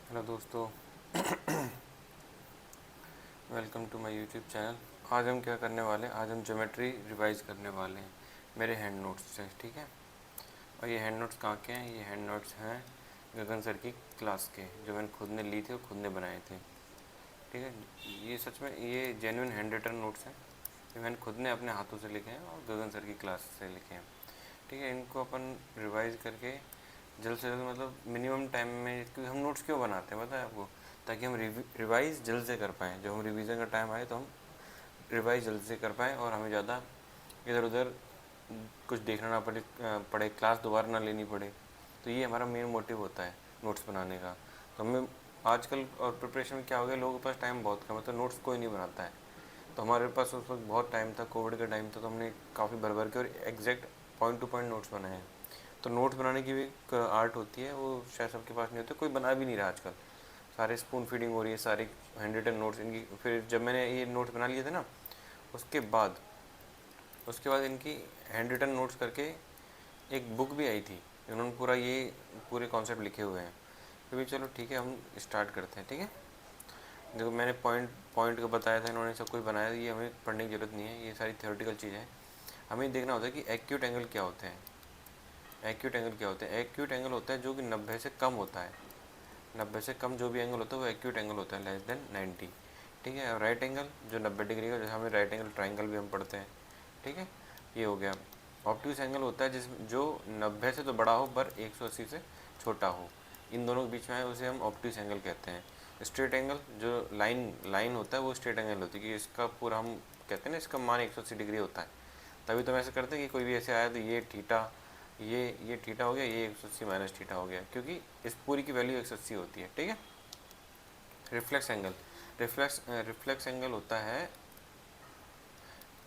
Hello दोस्तों, welcome to my YouTube channel. आज हम क्या करने वाले हैं, आज हम ज्योमेट्री रिवाइज करने वाले हैं मेरे हैंड नोट्स से। ठीक है। और ये हैंड नोट्स कहाँ के हैं? ये हैंड नोट्स हैं गगन सर की क्लास के, जो मैंने खुद ने ली थे और खुद ने बनाए थे। ठीक है। ये सच में ये जेन्युइन हैंड रिटन नोट्स हैं, ये मैंने खुद ने अपने हाथों से लिखे हैं और गगन सर की क्लास से लिखे हैं। ठीक है। इनको अपन रिवाइज करके जल्द से जल्द, मतलब मिनिमम टाइम में, क्योंकि हम नोट्स क्यों बनाते हैं पता है आपको? ताकि हम रिवाइज जल्द से कर पाएँ। जब हम रिवीजन का टाइम आए तो हम रिवाइज जल्द से कर पाएँ और हमें ज़्यादा इधर उधर कुछ देखना ना पड़े, क्लास दोबारा ना लेनी पड़े। तो ये हमारा मेन मोटिव होता है नोट्स बनाने का। तो हमें आजकल और प्रिपरेशन में क्या हो गया, लोगों के पास टाइम बहुत कम है, तो नोट्स कोई नहीं बनाता है। तो हमारे पास उस वक्त बहुत टाइम था, कोविड का टाइम था, तो हमने काफ़ी भर भर के और exact point two point notes बनाए हैं। तो नोट्स बनाने की भी एक आर्ट होती है, वो शायद सबके पास नहीं होती, कोई बना भी नहीं रहा आजकल। सारे स्पून फीडिंग हो रही है, सारे हैंड रिटन नोट्स इनकी। फिर जब मैंने ये नोट्स बना लिए थे ना, उसके बाद उसके बाद इनकी हैंड रिटन नोट्स करके एक बुक भी आई थी, उन्होंने पूरे कॉन्सेप्ट लिखे हुए हैं। तो भी चलो ठीक है, हम स्टार्ट करते हैं। ठीक है। देखो, मैंने पॉइंट पॉइंट का बताया था, इन्होंने सब कुछ बनाया, ये हमें पढ़ने की ज़रूरत नहीं है, ये सारी थियोरेटिकल चीज़ें हैं। हमें देखना होता है कि एक्यूट एंगल क्या होते हैं। एक्यूट एंगल क्या होते हैं? एक्यूट एंगल होता है जो कि 90 से कम होता है। 90 से कम जो भी एंगल होता है वो एक्यूट एंगल होता है, लेस देन 90। ठीक है। और राइट एंगल जो 90 डिग्री का, जैसे हमें राइट एंगल ट्राइंगल भी हम पढ़ते हैं। ठीक है। ये हो गया। ऑब्ट्यूस एंगल होता है जिसमें जो 90 से तो बड़ा हो पर 180 से छोटा हो, इन दोनों के बीच में है, उसे हम ऑब्ट्यूस एंगल कहते हैं। स्ट्रेट एंगल जो लाइन लाइन होता है वो स्ट्रेट एंगल होती है, कि इसका पूरा हम कहते हैं ना, इसका मान 180 डिग्री होता है। तभी तो हम ऐसे करते हैं कि कोई भी ऐसे आया तो ये थीटा, ये थीटा हो गया, ये 180 माइनस थीटा हो गया, क्योंकि इस पूरी की वैल्यू 180 होती है। ठीक है। रिफ्लेक्स एंगल, रिफ्लेक्स एंगल होता है,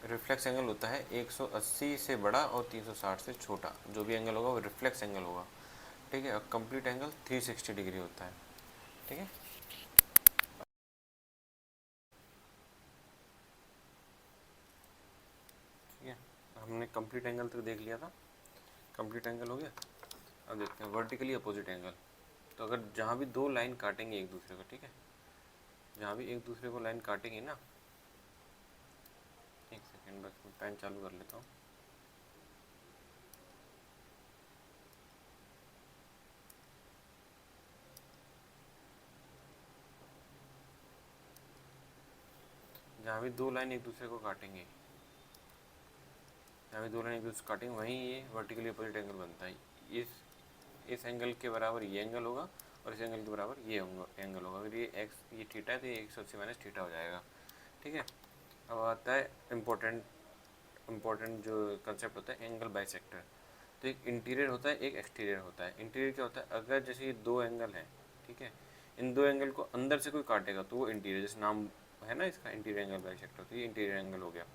रिफ्लेक्स एंगल होता है 180 से बड़ा और 360 से छोटा, जो भी एंगल होगा वो रिफ्लेक्स एंगल होगा। ठीक है। और कंप्लीट एंगल 360 डिग्री होता है। ठीक है। ठीक है। हमने कंप्लीट एंगल तक देख लिया था, कंप्लीट एंगल हो गया। अब देखते हैं वर्टिकली अपोजिट एंगल। तो अगर जहाँ भी दो लाइन काटेंगे एक दूसरे को, ठीक है, जहाँ भी एक दूसरे को लाइन काटेंगे ना, एक सेकेंड बस मैं पेन चालू कर लेता हूँ। जहाँ भी दो लाइन एक दूसरे को काटेंगे, जहाँ भी दो लाइन एक दूसरे को काटेंगे, वहीं ये वर्टिकली अपोजिट एंगल बनता है। इस एंगल के बराबर ये एंगल होगा और इस एंगल के बराबर ये एंगल होगा। अगर ये एक्स, ये थीटा है तो ये 180 माइनस थीटा हो जाएगा। ठीक है। अब आता है इम्पोर्टेंट जो कंसेप्ट होता है, एंगल बाइसेक्टर। तो एक इंटीरियर होता है, एक एक्सटीरियर होता है। इंटीरियर क्या होता है? अगर जैसे ये दो एंगल हैं, ठीक है, इन दो एंगल को अंदर से कोई काटेगा तो वो इंटीरियर, जैसे नाम है ना इसका, इंटीरियर एंगल बाइसेक्टर, तो ये इंटीरियर एंगल हो गया।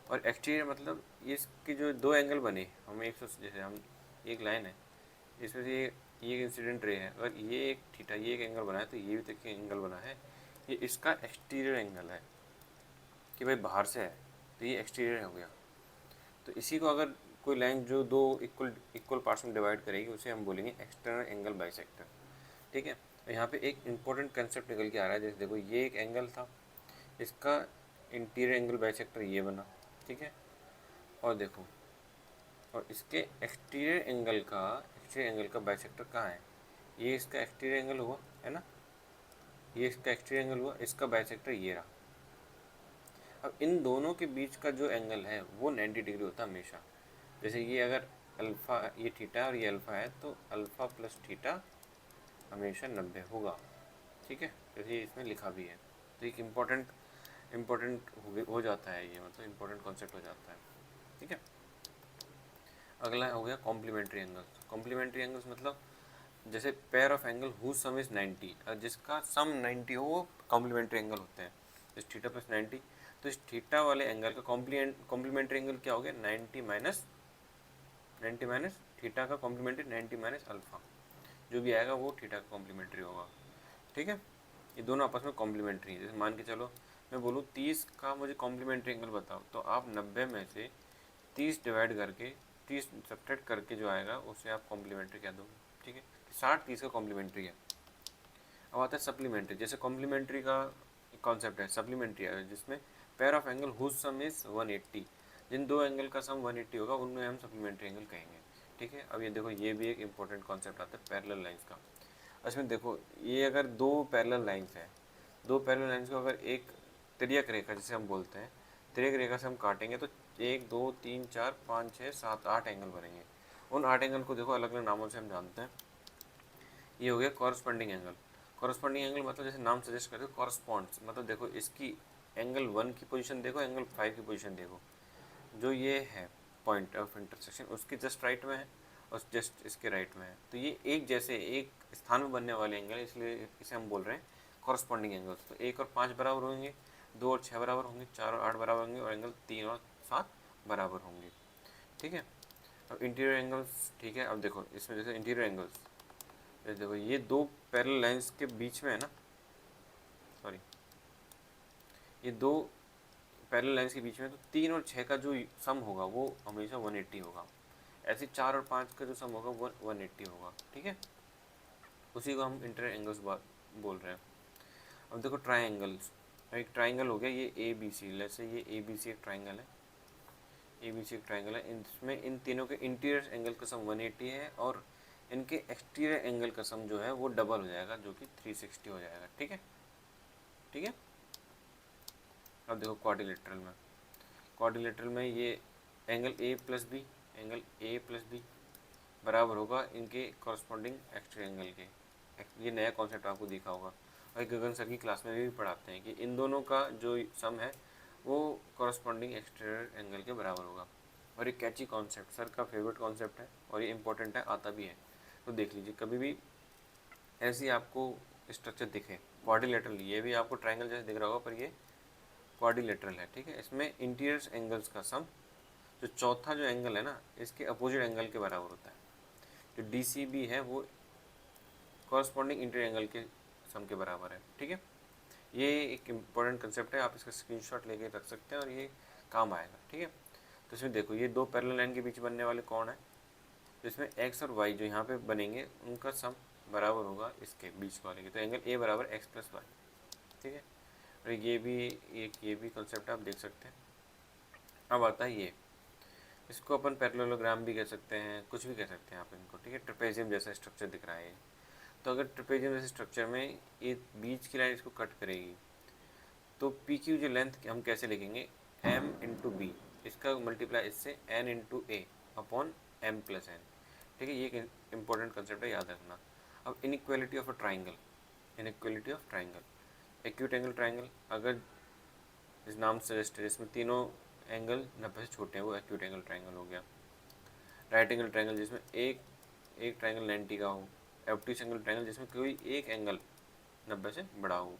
और एक्सटीरियर मतलब इसके जो दो एंगल बने, हम जैसे हम एक लाइन है, इसमें से ये एक इंसिडेंट रे है, अगर ये एक थीटा, ये एक एंगल बना है, तो ये भी तक एंगल बना है, ये इसका एक्सटीरियर एंगल है, कि भाई बाहर से है, तो ये एक्सटीरियर हो गया। तो इसी को अगर कोई लाइन जो दो इक्वल इक्वल पार्ट्स में डिवाइड करेगी, उसे हम बोलेंगे एक्सटर्नल एंगल बाइसेक्टर। ठीक है। तो यहाँ पे एक इंपॉर्टेंट कंसेप्ट निकल के आ रहा है, जैसे देखो ये एक एंगल था, इसका इंटीरियर एंगल बाइसेक्टर ये बना। ठीक है। और देखो, और इसके एक्सटीरियर एंगल का बाइसेक्टर कहाँ है? ये इसका एक्सटीरियर एंगल हुआ, है ना, ये इसका एक्सटीरियर एंगल हुआ, इसका बाइसेक्टर ये रहा। अब इन दोनों के बीच का जो एंगल है वो 90 डिग्री होता है हमेशा। जैसे ये अगर अल्फ़ा, ये थीटा और ये अल्फ़ा है, तो अल्फ़ा प्लस थीटा हमेशा 90 होगा। ठीक है। जैसे ये इसमें लिखा भी है। तो एक इम्पोर्टेंट हो जाता है ये, मतलब इम्पोर्टेंट कॉन्सेप्ट हो जाता है। ठीक है। अगला हो गया कॉम्प्लीमेंट्री एंगल्स। कॉम्प्लीमेंट्री एंगल्स मतलब जैसे pair of angle who some is 90, जिसका सम 90 हो वो कॉम्प्लीमेंट्री एंगल होते हैं। जैसे थीटा प्लस 90, तो इस थीटा वाले एंगल का कॉम्प्लीमेंट्री एंगल क्या हो गया? 90 माइनस थीटा का कॉम्प्लीमेंट्री 90 माइनस अल्फा, जो भी आएगा वो थीटा का कॉम्प्लीमेंट्री होगा। ठीक है। ये दोनों आपस में कॉम्प्लीमेंट्री है। जैसे मान के चलो मैं बोलूँ 30 का मुझे कॉम्प्लीमेंट्री एंगल बताओ, तो आप 90 में से 30 डिवाइड करके, 30 सब्ट्रैक्ट करके जो आएगा उसे आप कॉम्प्लीमेंट्री कह दोगे। ठीक है। 60 30 का कॉम्प्लीमेंट्री है। अब आता है सप्लीमेंट्री। जैसे कॉम्प्लीमेंट्री का कॉन्सेप्ट है, सप्लीमेंट्री है जिसमें pair of angle whose sum is 180, जिन दो एंगल का सम 180 होगा उनमें हम सप्लीमेंट्री एंगल कहेंगे। ठीक है, अब ये देखो ये भी एक इंपॉर्टेंट कॉन्सेप्ट आता है पैरेलल लाइंस का। इसमें देखो ये अगर दो पैरेलल लाइंस है, दो पैरेलल लाइंस को अगर एक तिर्यक रेखा जिसे हम बोलते हैं, तिर्यक रेखा से हम काटेंगे तो 1 2 3 4 5 6 7 8 एंगल बनेंगे। उन 8 एंगल को देखो अलग अलग नामों से हम जानते हैं। ये हो गया कॉरस्पॉन्डिंग एंगल। कॉरस्पॉन्डिंग एंगल मतलब जैसे नाम सजेस्ट करते हो कॉरस्पॉन्ड्स, मतलब देखो इसकी एंगल 1 की पोजीशन देखो, एंगल 5 की पोजीशन देखो, जो ये है पॉइंट ऑफ इंटरसेक्शन उसके जस्ट राइट में है और जस्ट इसके राइट में है, तो ये एक जैसे एक स्थान में बनने वाले एंगल, इसलिए इसे हम बोल रहे हैं कॉरस्पॉन्डिंग एंगल्स। तो 1 और 5 बराबर होंगे, 2 और 6 बराबर होंगे, 4 और 8 बराबर होंगे और एंगल 3 और 7 बराबर होंगे। ठीक है, अब इंटीरियर एंगल्स। ठीक है, अब देखो इसमें जैसे इंटीरियर एंगल्स, देखो ये दो पैरेलल लाइंस के बीच में है ना, सॉरी ये दो पैरेलल लाइंस के बीच में, तो 3 और 6 का जो सम होगा वो हमेशा 180 होगा। ऐसे 4 और 5 का जो सम होगा वो 180 होगा। ठीक है, उसी को हम इंटीरियर एंगल्स बोल रहे हैं। अब देखो ट्राइंगल्स, एक ट्राइंगल हो गया ये ए बी सी, जैसे ये ए बी सी एक ट्राइंगल है, ए बी सी एक ट्राइंगल है, इसमें इन तीनों के इंटीरियर एंगल का सम 180 है और इनके एक्सटीरियर एंगल का सम जो है वो डबल हो जाएगा, जो कि 360 हो जाएगा। ठीक है, ठीक है। अब देखो क्वाड्रिलेटरल में, क्वाड्रिलेटरल में ये angle A plus B, angle A plus B बराबर होगा इनके कॉरस्पॉन्डिंग एक्सटीरियर एंगल के। ये नया कॉन्सेप्ट आपको दिखा होगा और गगन सर की क्लास में भी पढ़ाते हैं कि इन दोनों का जो सम है वो कॉरस्पॉन्डिंग एक्सटीरियर एंगल के बराबर होगा। और ये कैची कॉन्सेप्ट, सर का फेवरेट कॉन्सेप्ट है और ये इंपॉर्टेंट है, आता भी है। तो देख लीजिए कभी भी ऐसी आपको स्ट्रक्चर दिखे क्वाड्रिलेटरल, ये भी आपको ट्राइंगल जैसे दिख रहा होगा पर ये क्वाड्रिलेटरल है। ठीक है, इसमें इंटीरियर एंगल्स का सम, जो चौथा जो एंगल है ना इसके अपोजिट एंगल के बराबर होता है। जो डी सी बी है वो कॉरस्पॉन्डिंग इंटीरियर एंगल के सम के बराबर है। ठीक है, ये एक इम्पोर्टेंट कंसेप्ट है, आप इसका स्क्रीनशॉट लेके रख सकते हैं और ये काम आएगा। ठीक है, तो इसमें देखो ये दो पैरेलल लाइन के बीच बनने वाले कौन है, तो इसमें एक्स और वाई जो यहाँ पे बनेंगे उनका सम बराबर होगा इसके बीच वाले के, तो एंगल ए बराबर एक्स प्लस वाई। ठीक है, और ये भी कंसेप्ट आप देख सकते हैं। अब आता है ये, इसको अपन पैरेललोग्राम भी कह सकते हैं, कुछ भी कह सकते हैं आप इनको। ठीक है, ट्रेपेजियम जैसा स्ट्रक्चर दिख रहा है। तो अगर ट्रेपेजियम जैसे स्ट्रक्चर में ये बीच की लाइन इसको कट करेगी, तो पी क्यू जो लेंथ हम कैसे लिखेंगे, एम इंटू बी, इसका मल्टीप्लाई इससे एन इंटू ए अपॉन एम प्लस एन। ठीक है, ये एक इंपॉर्टेंट कंसेप्ट है, याद रखना। अब inequality of a triangle, inequality of triangle, acute angle triangle, अगर इस नाम सजेस्ट है इसमें तीनों एंगल 90 से छोटे हैं वो एक्यूट एंगल ट्राइंगल हो गया। राइट एंगल ट्राइंगल जिसमें एक ट्राइंगल 90 का हो, ऑब्ट्यूस एंगल ट्राइंगल जिसमें कोई एक एंगल 90 से बड़ा हो,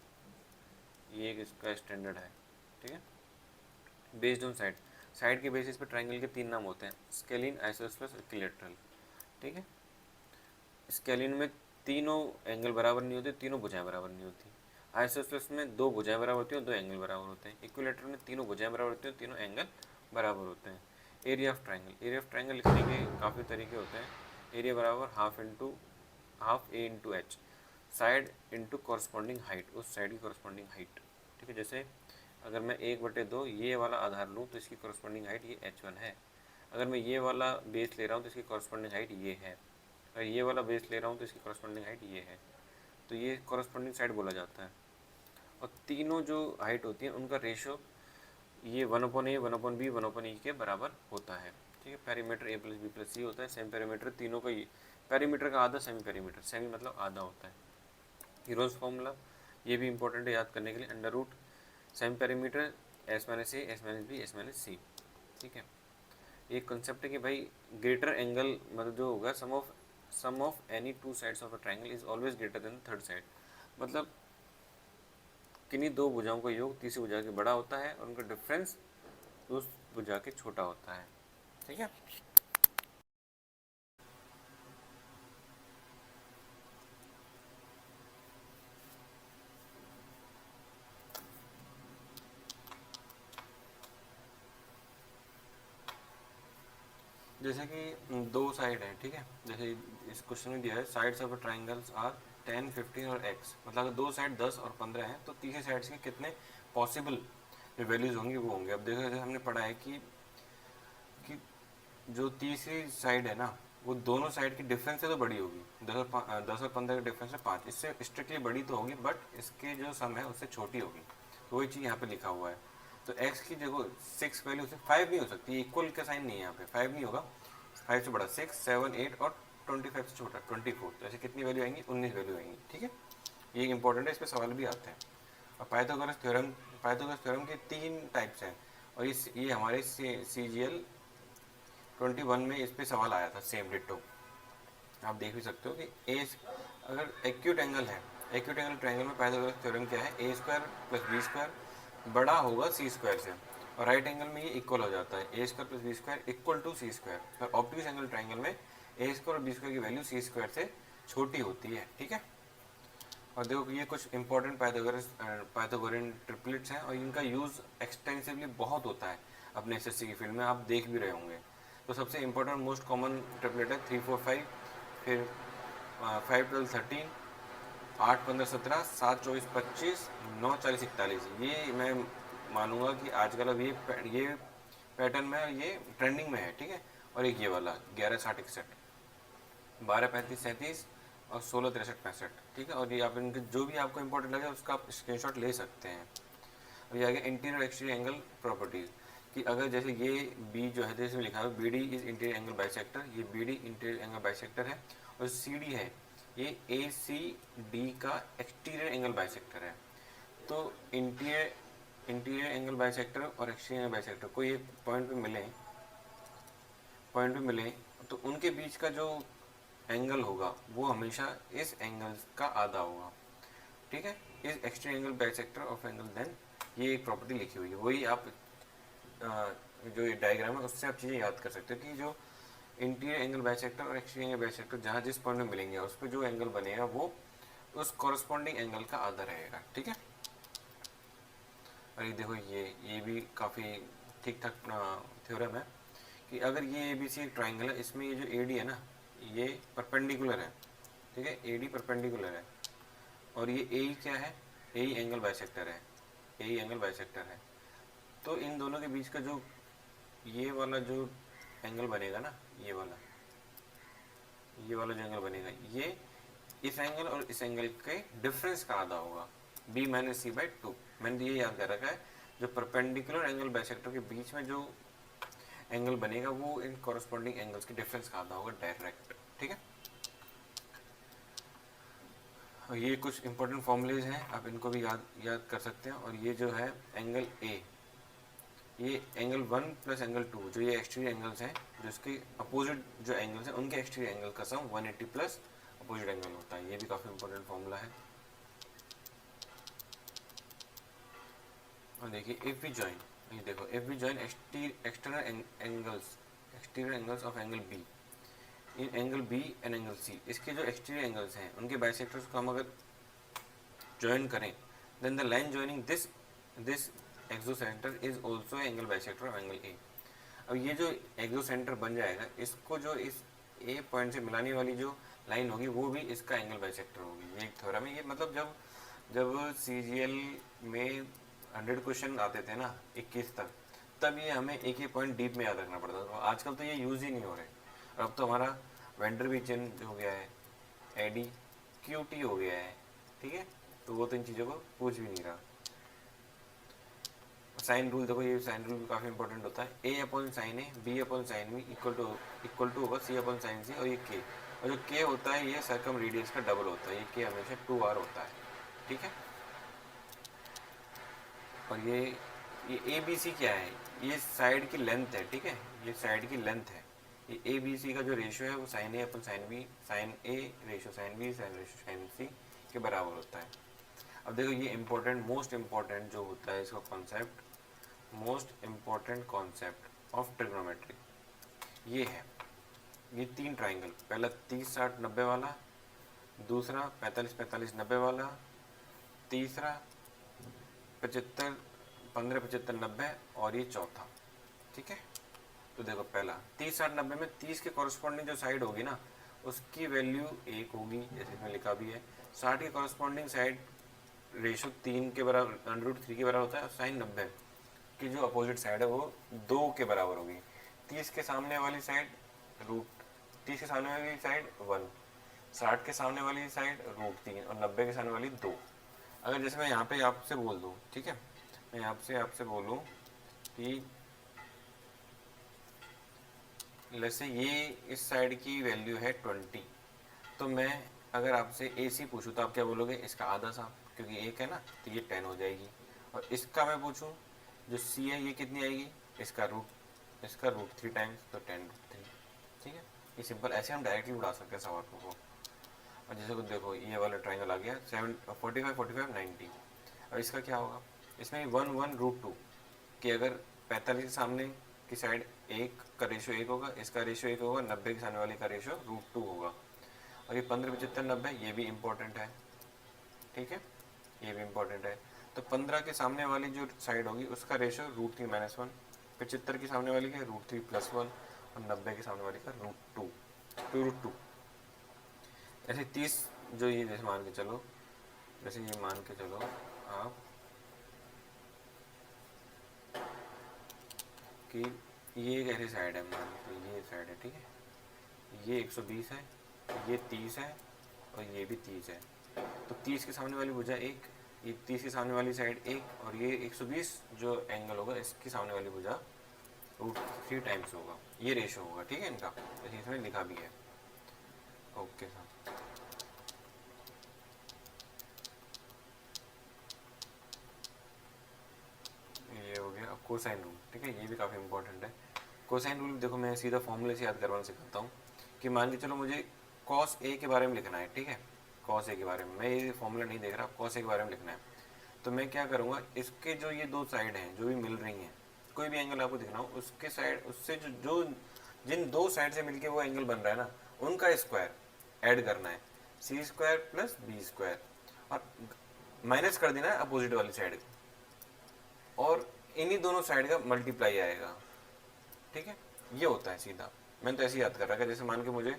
ये एक इसका स्टैंडर्ड है। ठीक है, बेस्ड ऑन साइड, साइड के बेसिस पे ट्राइंगल के 3 नाम होते हैं, स्केलिन, आइसोसेलेस और इक्विलैटरल। ठीक है, स्केलिन में तीनों एंगल बराबर नहीं होते, तीनों भुजाएं बराबर नहीं होती। आइसोसेलेस में 2 भुजाएं बराबर होती हैं, 2 एंगल बराबर होते हैं। इक्विलैटरल में तीनों भुजाएं बराबर होती हैं, तीनों एंगल बराबर होते हैं। Area of triangle, area of triangle लिखने के काफ़ी तरीके होते हैं। एरिया बराबर half A into H, side into corresponding height, उस साइड की कॉरस्पॉन्डिंग हाइट। ठीक है, जैसे अगर मैं 1/2 ये वाला आधार लूँ तो इसकी कॉरस्पॉन्डिंग हाइट ये h1 है। अगर मैं ये वाला बेस ले रहा हूँ तो इसकी कॉरस्पॉन्डिंग हाइट ये है। अगर ये वाला बेस ले रहा हूँ तो इसकी कॉरस्पॉन्डिंग हाइट ये है। तो ये कॉरस्पॉन्डिंग साइड बोला जाता है। और तीनों जो हाइट होती है उनका रेशो ये 1/a 1/b 1/e के बराबर होता है। ठीक है, perimeter a plus B plus C होता है। सेमी पेरीमीटर तीनों का, पेरीमीटर का आधा सेमी पेरीमीटर, सेमी मतलब आधा होता है। हीरोज फॉर्मूला ये भी इंपॉर्टेंट है याद करने के लिए, under root semi perimeter S minus A S minus B S minus C. ठीक है, एक कंसेप्ट है कि भाई ग्रेटर एंगल मतलब जो होगा sum of any two sides of a triangle is always greater than third side, मतलब किन्हीं दो भुजाओं का योग तीसरी भुजा के बड़ा होता है और उनका डिफरेंस उस भुजा के छोटा होता है। ठीक है, जैसे कि दो साइड है, ठीक है, जैसे इस क्वेश्चन में दिया है साइड्स ऑफ ट्राइंगल्स आर 10, 15 और x, मतलब अगर दो साइड 10 और 15 हैं तो तीसरी साइड के कितने पॉसिबल जो वैल्यूज होंगी वो होंगे। अब देखो जैसे हमने पढ़ा है कि जो तीसरी साइड है ना वो दोनों साइड की डिफरेंस से तो बड़ी होगी, 10 और 15 का डिफरेंस है 5, इससे स्ट्रिक्टली बड़ी तो होगी बट इसके जो सम है उससे छोटी होगी, तो वही चीज़ यहाँ पे लिखा हुआ है। तो x की देखो 6 वैल्यू से 5 नहीं हो सकती, इक्वल का साइन नहीं है यहाँ पे, 5 नहीं होगा, 5 से बड़ा 6, 7, 8 और 25 से छोटा 24, तो ऐसे कितनी वैल्यू आएंगी, 19 वैल्यू आएंगी, ठीक है। ये इंपॉर्टेंट है, इस पर सवाल भी आते हैं। और पाइथागोरस थ्योरम के 3 टाइप्स हैं और ये हमारे CGL 21 में इस पर सवाल आया था, सेम डिट्टो। आप देख भी सकते हो कि ए अगर एक्यूट एंगल है, एक्यूट एंगल ट्रायंगल में पाइथागोरस थ्योरम क्या है, A square plus B square बड़ा होगा सी स्क्वायर से, और राइट एंगल में ये इक्वल हो जाता है, A square plus B square equal to C square. और ऑब्ट्यूज एंगल ट्रायंगल में ए स्क्वायर और बी स्क्वायर की वैल्यू सी स्क्वायर से छोटी होती है, ठीक है। और देखो ये कुछ इंपॉर्टेंट पाइथागोरियन ट्रिपलेट्स हैं और इनका यूज़ एक्सटेंसिवली बहुत होता है अपने एसएससी की फील्ड में, आप देख भी रहे होंगे। तो सबसे इंपॉर्टेंट मोस्ट कॉमन ट्रिपलेट है 3, 4, 5, फिर 5, 12, 13, 8, 15, 17, 7, 24, 25, 9, 40, 41। ये मैं मानूंगा कि आजकल अब ये पैटर्न में ये ट्रेंडिंग में है, ठीक है। और एक ये वाला 11, 60, 61, 12, 35, 37 और 16, 63, 65, ठीक है। और ये आप इनके जो भी आपको इंपॉर्टेंट लगे उसका आप स्क्रीनशॉट ले सकते हैं। और ये आगे इंटीरियर एक्सटीरियर एंगल प्रॉपर्टीज कि अगर जैसे ये बी जो है जैसे लिखा है BD is interior angle bisector, ये BD इंटीरियर एंगल बाइसेक्टर है, और CD है ये ACD का एक्सटीरियर एंगल बाइसेक्टर है। तो इंटीरियर एंगल बाइसेक्टर और एक्सटीरियर एंगल बाइसेक्टर को ये पॉइंट पे मिले तो उनके बीच का जो एंगल होगा वो हमेशा इस एंगल का आधा होगा, ठीक है। इस exterior angle bisector of angle then, ये एक प्रॉपर्टी लिखी हुई है, वही आप जो ये डायग्राम है उससे आप चीज़ें याद कर सकते हो कि जो इंटीरियर एंगल बाइसेक्टर और एक्सटीरियर एंगल बाइसेक्टर जहाँ जिस पॉइंट में मिलेंगे उस पर जो एंगल बनेगा वो उस कॉरस्पॉन्डिंग एंगल का आधा रहेगा, ठीक है। और ये देखो ये भी काफ़ी ठीक ठाक थ्योरम है कि अगर ये ABC एक ट्राइंगल है, इसमें ये जो AD है ना ये परपेंडिकुलर है, ठीक है, AD परपेंडिकुलर है, और ये AE क्या है, AE एंगल बाइसेक्टर है, AE एंगल बाइसेक्टर है। तो इन दोनों के बीच का जो ये वाला जो एंगल बनेगा ना, ये वाला जो एंगल बनेगा ये इस एंगल और इस एंगल के डिफरेंस का आधा होगा, B माइनस C/2। मैंने ये याद कर रखा है, जो परपेंडिकुलर एंगल बाइसेक्टर के बीच में जो एंगल बनेगा वो इन कॉरस्पॉन्डिंग एंगल्स के डिफरेंस का आधा होगा डायरेक्ट, ठीक है। और ये कुछ इंपॉर्टेंट फॉर्मूलेज हैं, आप इनको भी याद कर सकते हैं। और ये जो है एंगल A, ये एंगल 1 प्लस एंगल 2 जो ये एक्सटीरियर एंगल्स हैं, जो इसके अपोजिट जो एंगल्स हैं उनके एक्सटीरियर एंगल का सम 180 प्लस अपोजिट एंगल होता है। ये भी काफ़ी इंपॉर्टेंट फॉर्मूला है। और देखिए इफ़ वी जॉइन, ये देखो if we join exterior angles of angle B in angle B and angle C, इसके जो एक्सटीरियर एंगल्स हैं उनके बाइसेक्टर्स को हम अगर जॉइन करें then the line joining this excentre is also angle bisector of angle A। अब ये जो एक्सोसेंटर बन जाएगा इसको जो इस A पॉइंट से मिलाने वाली जो लाइन होगी वो भी इसका एंगल बाइसेक्टर होगी। ये एक थ्योरम है, ये मतलब जब CGL में 100 क्वेश्चन आते थे ना 21 तक, तब ये हमें एक ही पॉइंट डीप में याद रखना पड़ता था। आजकल तो ये यूज़ ही नहीं हो रहे, और अब तो हमारा वेंडर भी चेंज हो गया है, AD QT हो गया है, ठीक है, तो वो तो इन चीज़ों को पूछ भी नहीं रहा। साइन रूल देखो, ये साइन रूल भी काफ़ी इंपॉर्टेंट होता है, A/sin A B/sin B equal to होगा C/sin C, और ये K, और जो K होता है ये सर्कम रेडियस का डबल होता है, ये K हमेशा 2R होता है, ठीक है। और ये ABC क्या है, ये साइड की लेंथ है, ठीक है, ये साइड की लेंथ है। ये ABC का जो रेशियो है वो sin A/sin B, sin A ratio sin B ratio sin C के बराबर होता है। अब देखो ये इम्पोर्टेंट, मोस्ट इम्पोर्टेंट जो होता है इसका concept, most important concept of trigonometry ये है, ये 3 ट्राइंगल, पहला 30, 60, 90 वाला, दूसरा 45, 45, 90 वाला, तीसरा 75, 15, 75, 90 और ये चौथा, ठीक है। तो देखो पहला 30 60 90 में 30 के कॉरस्पॉन्डिंग जो साइड होगी ना उसकी वैल्यू 1 होगी, जैसे इसमें लिखा भी है। 60 की कॉरस्पॉन्डिंग साइड रेशो 3 के बराबर √3 के बराबर होता है, और साइन 90 की जो अपोजिट साइड है वो 2 के बराबर होगी। 30 के सामने वाली साइड रूट 30 के सामने वाली साइड 1, 60 के सामने वाली साइड √3 और 90 के सामने वाली 2। अगर जैसे मैं यहाँ पे आपसे बोल दूँ, ठीक है, मैं आपसे बोलूँ कि जैसे ये इस साइड की वैल्यू है 20, तो मैं अगर आपसे AC पूछूँ तो आप क्या बोलोगे, इसका आधा साफ, क्योंकि 1 है ना तो ये 10 हो जाएगी। और इसका मैं पूछूँ जो C है ये कितनी आएगी, इसका √3 टाइम्स, तो 10√3। ठीक है, ये सिंपल, ऐसे हम डायरेक्टली उड़ा सकते हैं सवाल को। और जैसे को देखो ये वाला ट्राइंगल आ गया 45 45 90। और इसका क्या होगा, इसमें 1 1 √2 कि अगर 45 के सामने की साइड 1 का रेशो 1 होगा, इसका रेशो 1 होगा, 90 के सामने वाले का रेशो √2 होगा। और ये 15 75 90 ये भी इम्पोर्टेंट है, ठीक है, ये भी इम्पोर्टेंट है। तो 15 के सामने वाली जो साइड होगी उसका रेशो √3 - 1, 75 की सामने वाली का √3 + 1, और 90 के सामने वाली का √2। ऐसे 30 जो ये जैसे मान के चलो, जैसे ये मान के चलो आप कि ये एक ऐसी साइड है, मान लो ये साइड है, ठीक है, ये 120 है, ये 30 है और ये भी 30 है। तो 30 के सामने वाली भुजा 1, ये 30 के सामने वाली साइड 1, और ये 120 जो एंगल होगा इसकी सामने वाली भुजा √3 टाइम्स होगा, ये रेशो होगा, ठीक है इनका, जैसे इसमें लिखा भी है। ओके सर, ये हो गया। अब कोसाइन रूल, ठीक है, ये भी काफ़ी इंपॉर्टेंट है। कोसाइन रूल देखो मैं सीधा फॉर्मूले से याद करवाना सिखाता हूँ कि मान के चलो मुझे cos A के बारे में लिखना है, ठीक है, cos A के बारे में, मैं ये फॉर्मूला नहीं देख रहा, cos A के बारे में लिखना है। तो मैं क्या करूँगा, इसके जो ये दो साइड हैं जो भी मिल रही हैं, कोई भी एंगल आपको दिखना हो उसके साइड, उससे जो जो जिन दो साइड से मिलके वो एंगल बन रहा है ना, उनका स्क्वायर ऐड करना है, C² + B², और माइनस कर देना है अपोजिट वाली साइड को, और इन्हीं दोनों साइड का मल्टीप्लाई आएगा, ठीक है, ये होता है सीधा। मैंने तो ऐसे याद कर रखा है, जैसे मान के मुझे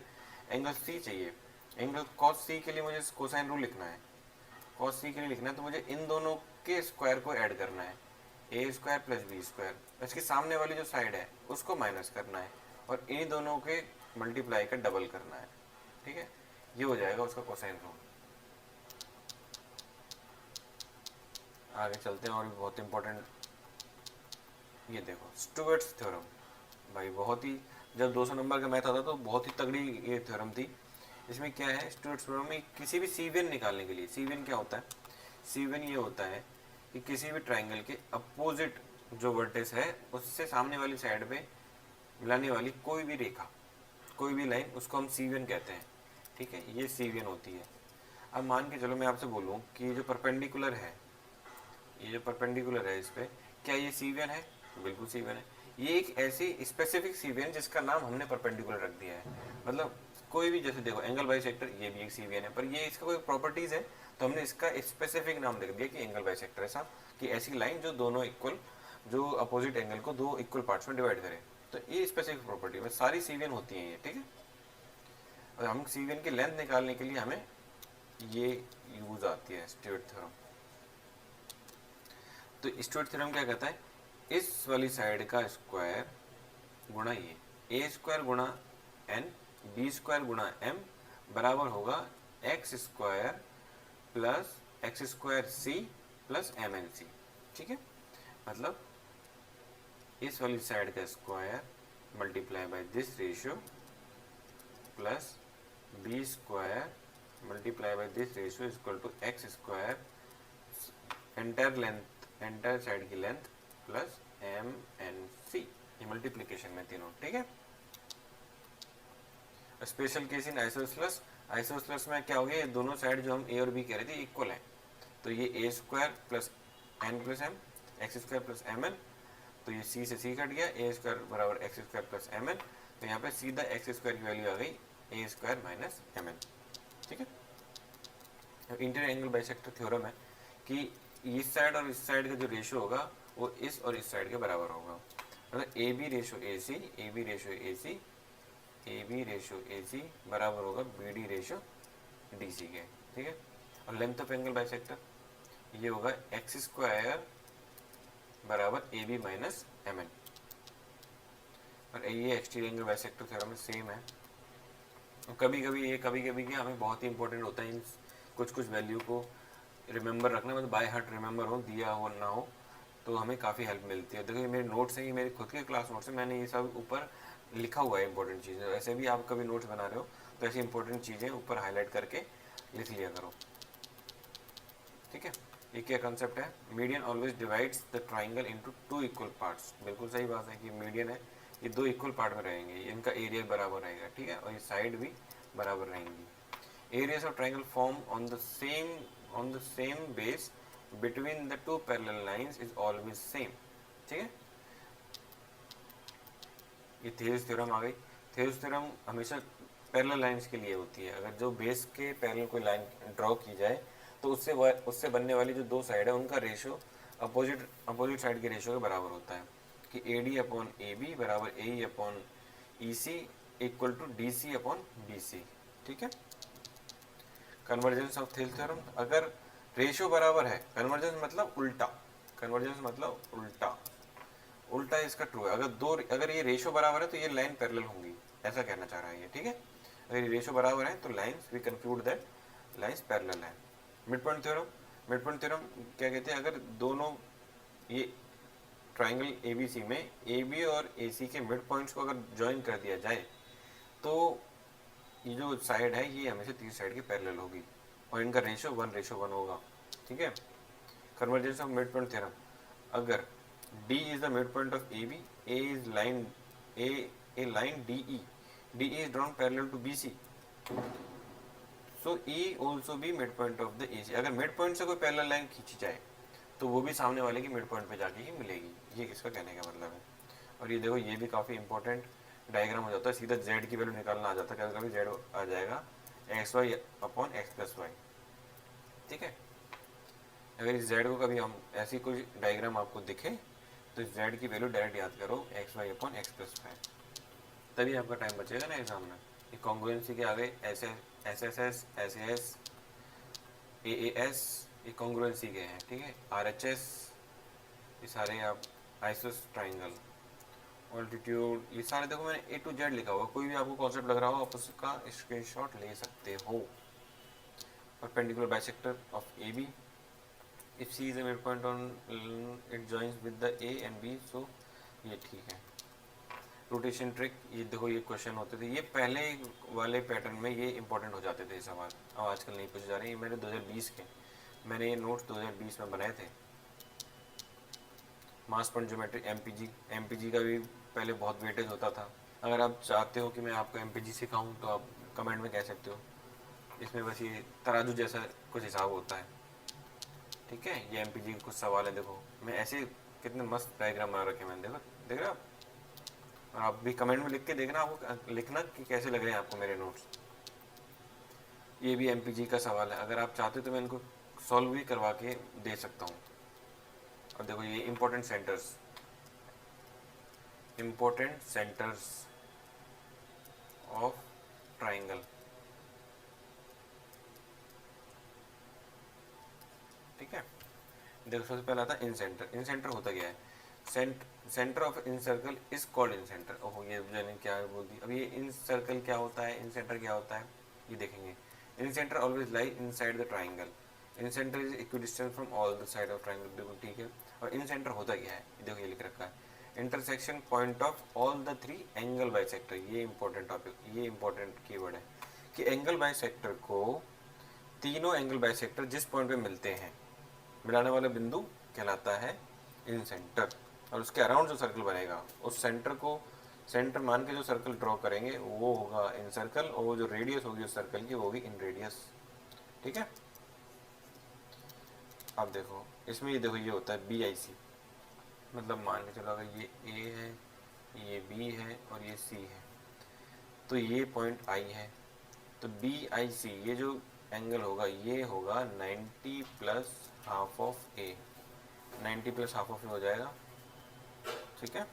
एंगल C चाहिए, एंगल cos C के लिए मुझे कोसाइन रूल लिखना है, cos C के लिए लिखना है तो मुझे इन दोनों के स्क्वायर को ऐड करना है, A² + B², इसके सामने वाली जो साइड है उसको माइनस करना है, और इन्हीं दोनों के मल्टीप्लाई का डबल करना है, ठीक है, ये हो जाएगा उसका कोसाइन रूल। आगे चलते हैं, और भी बहुत इंपॉर्टेंट, ये देखो स्टुअर्ट्स थ्योरम, भाई बहुत ही, जब 200 नंबर का मैथ आता तो बहुत ही तगड़ी ये थ्योरम थी। इसमें क्या है, स्टुअर्ट्स थ्योरम में किसी भी सीवियन निकालने के लिए, सीवियन क्या होता है, सीवियन ये होता है कि किसी भी ट्राइंगल के अपोजिट जो वर्टेक्स है उससे सामने वाली साइड पे मिलाने वाली कोई भी रेखा, कोई भी लाइन, उसको हम सीवियन कहते हैं, ठीक है, ये सीवियन होती है। अब मान के चलो मैं आपसे बोलूँ कि जो परपेंडिकुलर है, ये जो परपेंडिकुलर है इस पर, क्या ये सीवियन है, बिल्कुल सीवियन है। ये एक ऐसी स्पेसिफिक सीवियन जिसका नाम हमने परपेंडिकुलर रख दिया है, मतलब कोई भी, जैसे देखो एंगल बाइसेक्टर ये भी एक सीवियन है, पर ये इसका कोई प्रॉपर्टीज है तो हमने इसका स्पेसिफिक नाम लिख दिया कि एंगल बाइसेक्टर, ऐसा कि ऐसी लाइन जो दोनों इक्वल, जो अपोजिट एंगल को दो इक्वल पार्ट्स में डिवाइड करे, तो ये स्पेसिफिक प्रॉपर्टी में सारी सीवियन होती हैं ये, ठीक है। और हम सीवियन की लेंथ निकालने के लिए हमें ये यूज आती है स्टुअर्ट थ्योरम। तो स्टुअर्ट थ्योरम क्या कहता है, इस वाली साइड का स्क्वायर गुणा ये A² गुणा n, B² गुणा m बराबर होगा x² + x²c + mnc, ठीक है, मतलब इस वाली साइड का square multiply by this ratio plus B² multiply by this ratio equal to x² entire length, entire side की लेंथ प्लस mnc, ये मल्टीप्लिकेशन में तीनों, ठीक है। Special case in isosceles, isosceles में क्या हो गया, ये दोनों साइड जो हम A और B कह रहे थे इक्वल है, तो ये A² + n + m, x² + mn, तो ये C से C कट गया, A² बराबर x² + mn, तो यहाँ पे सीधा x² की वैल्यू आ गई A² - mn, ठीक है। इंटीरियर एंगल बाइसेक्टर थ्योरम है कि इस साइड और इस साइड का जो रेशियो होगा वो इस और इस साइड के बराबर होगा। मतलब A B ratio A C, A B ratio A C, A B ratio A C बराबर होगा B D ratio D C के, ठीक है। और लेंथ ऑफ एंगल बाइसेक्टर ये होगा एक्स स्क्वायर बराबर A B minus M N. और ये एक्सटीरियर एंगल बाइसेक्टर थ्योरम में सेम है। कभी कभी क्या हमें बहुत ही इंपॉर्टेंट होता है इन कुछ कुछ वैल्यू को रिमेंबर रखना, मतलब बाय हार्ट रिमेंबर हो, दिया हो ना हो, तो हमें काफ़ी हेल्प मिलती है। देखो ये मेरे नोट्स हैं, ये मेरे खुद के क्लास नोट्स हैं, मैंने ये सब ऊपर लिखा हुआ है इंपॉर्टेंट चीज़ें। ऐसे भी आप कभी नोट्स बना रहे हो तो ऐसी इंपॉर्टेंट चीज़ें ऊपर हाईलाइट करके लिख लिया करो, ठीक है। ये क्या कंसेप्ट है, median always divides the triangle into two equal parts. बिल्कुल सही बात है कि मीडियन है, ये दो इक्वल पार्ट में रहेंगे, इनका एरिया बराबर रहेगा, ठीक है, और ये साइड भी बराबर रहेंगी। Areas of triangle form on the same base between the two parallel lines is always same, ठीक है। ये थेल्स थ्योरम आ गई। थेल्स थ्योरम हमेशा पैरेलल लाइंस के लिए होती है। अगर जो बेस के पैरेलल कोई लाइन ड्रॉ की जाए तो उससे बनने वाली जो दो साइड है उनका रेशो अपोजिट साइड के रेशो के बराबर होता है कि A D upon A B बराबर A E upon E C equal to D C upon B C, ठीक है। कन्वर्जेंस ऑफ थेल्स थ्योरम, अगर रेशो बराबर है, कन्वर्जेंस मतलब उल्टा, कन्वर्जेंस मतलब उल्टा, उल्टा इसका ट्रू है। अगर ये रेशो बराबर है तो ये लाइन पैरेलल होंगी, ऐसा कहना चाह रहा है ये, ठीक है। अगर ये रेशो बराबर है तो lines we conclude that lines parallel है। Mid point theorem, mid point theorem क्या कहते हैं, अगर दोनों ये ट्राइंगल ए बी सी में ए बी और ए सी के मिड पॉइंट्स को अगर ज्वाइन कर दिया जाए तो ये जो साइड है ये हमेशा तीसरी साइड की पैरेलल होगी और इनका रेशो 1:1 होगा, ठीक है। Convergence of mid point theorem, अगर D is the midpoint of AB, A is line a line DE, DE is drawn parallel to BC, so E also be midpoint of the AC। अगर midpoint से कोई parallel line खींची जाए तो वो भी सामने वाले की midpoint पे जाके ही मिलेगी, ये किसका कहने का मतलब है। और ये देखो ये भी काफ़ी इंपॉर्टेंट डायग्राम हो जाता है, सीधा Z की वैल्यू निकालना आ जाता है, कभी कभी Z आ जाएगा XY अपॉन X+Y, ठीक है। अगर इस Z को कभी हम ऐसी कोई डायग्राम आपको दिखे तो Z की वैल्यू डायरेक्ट याद करो XY अपॉन X+5, तभी आपका टाइम बचेगा ना एग्जाम में। ये कॉन्ग्रुएंसी के आगे SSS, SAS, AAS ये कॉन्ग्रुएंसी के हैं, ठीक है। RHS ये सारे आप आइसोस ट्राइंगल, ऑल्टीट्यूड ये सारे देखो मैंने A to Z लिखा हुआ, कोई भी आपको कॉन्सेप्ट लग रहा हो आप उसका स्क्रीनशॉट ले सकते हो। Perpendicular bisector of AB, if C is a midpoint on it joins with the A and B, so ये ठीक है। रोटेशन ट्रिक, ये देखो ये क्वेश्चन होते थे, ये पहले वाले पैटर्न में ये इंपॉर्टेंट हो जाते थे सवाल, अब आजकल नहीं पूछे जा रहे। ये मेरे 2020 के, मैंने ये नोट्स 2020 में बनाए थे। मास पॉइंट ज्योमेट्री एमपीजी का भी पहले बहुत वेटेज होता था। अगर आप चाहते हो कि मैं आपको एमपीजी सिखाऊं तो आप कमेंट में कह सकते हो। इसमें बस ये तराजू जैसा कुछ हिसाब होता है, ठीक है। ये एमपीजी के कुछ सवाल है, देखो मैं ऐसे कितने मस्त डायग्राम बना रखे मैंने, देखो देख रहे हो आप। और आप भी कमेंट में लिख के देखना, आपको लिखना कि कैसे लग रहे हैं आपको मेरे नोट्स। ये भी एमपीजी का सवाल है, अगर आप चाहते हो तो मैं इनको सॉल्व भी करवा के दे सकता हूँ। और देखो ये इंपॉर्टेंट सेंटर्स ऑफ ट्राइंगल, ठीक है। देखो सबसे पहला था इन सेंटर होता क्या है, centre of in circle is called in centre. ओहो ये मैंने क्या बोल दी। अब ये इन सर्कल क्या होता है, इन सेंटर क्या होता है, ये देखेंगे। Incentre always lie inside the triangle, incentre is equidistance from all the side of triangle, बिल्कुल ठीक है। और इन सेंटर होता क्या है, देखो ये लिख रखा है, intersection point of all the 3 angle bisector. ये इंपॉर्टेंट टॉपिक, ये इंपॉर्टेंट कीवर्ड है कि एंगल बाइसेक्टर को तीनों एंगल बाइसेक्टर जिस पॉइंट पे मिलते हैं, मिलाने वाला बिंदु कहलाता है इन सेंटर। और उसके अराउंड जो सर्कल बनेगा उस सेंटर को सेंटर मान के जो सर्कल ड्रॉ करेंगे वो होगा इन सर्कल, और वो जो रेडियस होगी उस सर्कल की वो होगी इन रेडियस, ठीक है। अब देखो इसमें ये देखो ये होता है BIC, मतलब मान के चलो अगर ये A है, ये B है और ये C है, तो ये पॉइंट I है, तो BIC ये जो एंगल होगा ये होगा 90 plus half of A, 90 plus half of A हो जाएगा, ठीक है।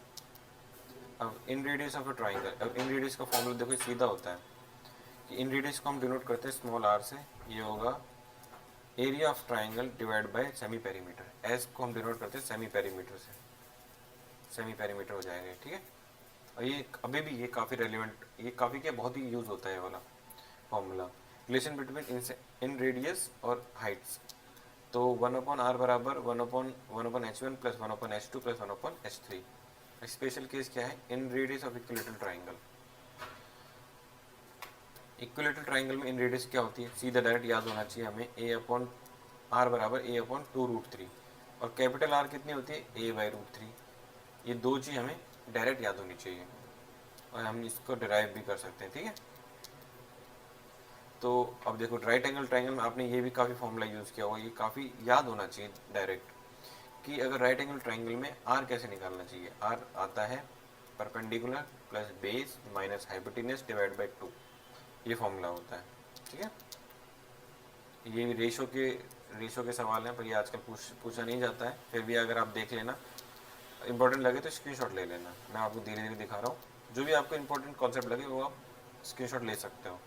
अब इन रेडियस ऑफ अ ट्राइंगल, अब इन रेडियस का फॉर्मूला देखो सीधा होता है कि इन रेडियस को हम डिनोट करते हैं स्मॉल आर से, ये होगा area of triangle divide by semi perimeter. S को हम डिनोट करते हैं सेमी पेरीमीटर से, सेमी पेरीमीटर हो जाएगा, ठीक है। और ये अभी भी ये काफ़ी रेलिवेंट, ये काफ़ी क्या बहुत ही यूज़ होता है ये वाला फॉर्मूला, रिलेशन बिटवीन इन रेडियस और हाइट्स। तो 1/r बराबर 1/h1 plus 1/h2 plus 1/h3। Special case क्या है, इन radius of equilateral triangle. Equilateral triangle में इन रेडियस क्या होती है, सीधा डायरेक्ट याद होना चाहिए हमें, a/r बराबर a/2√3 और कैपिटल R कितनी होती है, a/√3। ये दो चीज़ हमें डायरेक्ट याद होनी चाहिए और हम इसको डिराइव भी कर सकते हैं, ठीक है। तो अब देखो राइट एंगल ट्राइंगल में आपने ये भी काफ़ी फॉर्मूला यूज़ किया होगा, ये काफ़ी याद होना चाहिए डायरेक्ट कि अगर राइट एंगल ट्राइंगल में आर कैसे निकालना चाहिए। आर आता है perpendicular plus base minus hypotenuse divide by 2, ये फॉर्मूला होता है, ठीक है। ये रेशो के सवाल हैं पर ये आजकल पूछा नहीं जाता है, फिर भी अगर आप देख लेना, इंपॉर्टेंट लगे तो स्क्रीनशॉट ले लेना। मैं आपको धीरे धीरे दिखा रहा हूँ, जो भी आपको इंपॉर्टेंट कॉन्सेप्ट लगे वो आप स्क्रीनशॉट ले सकते हो।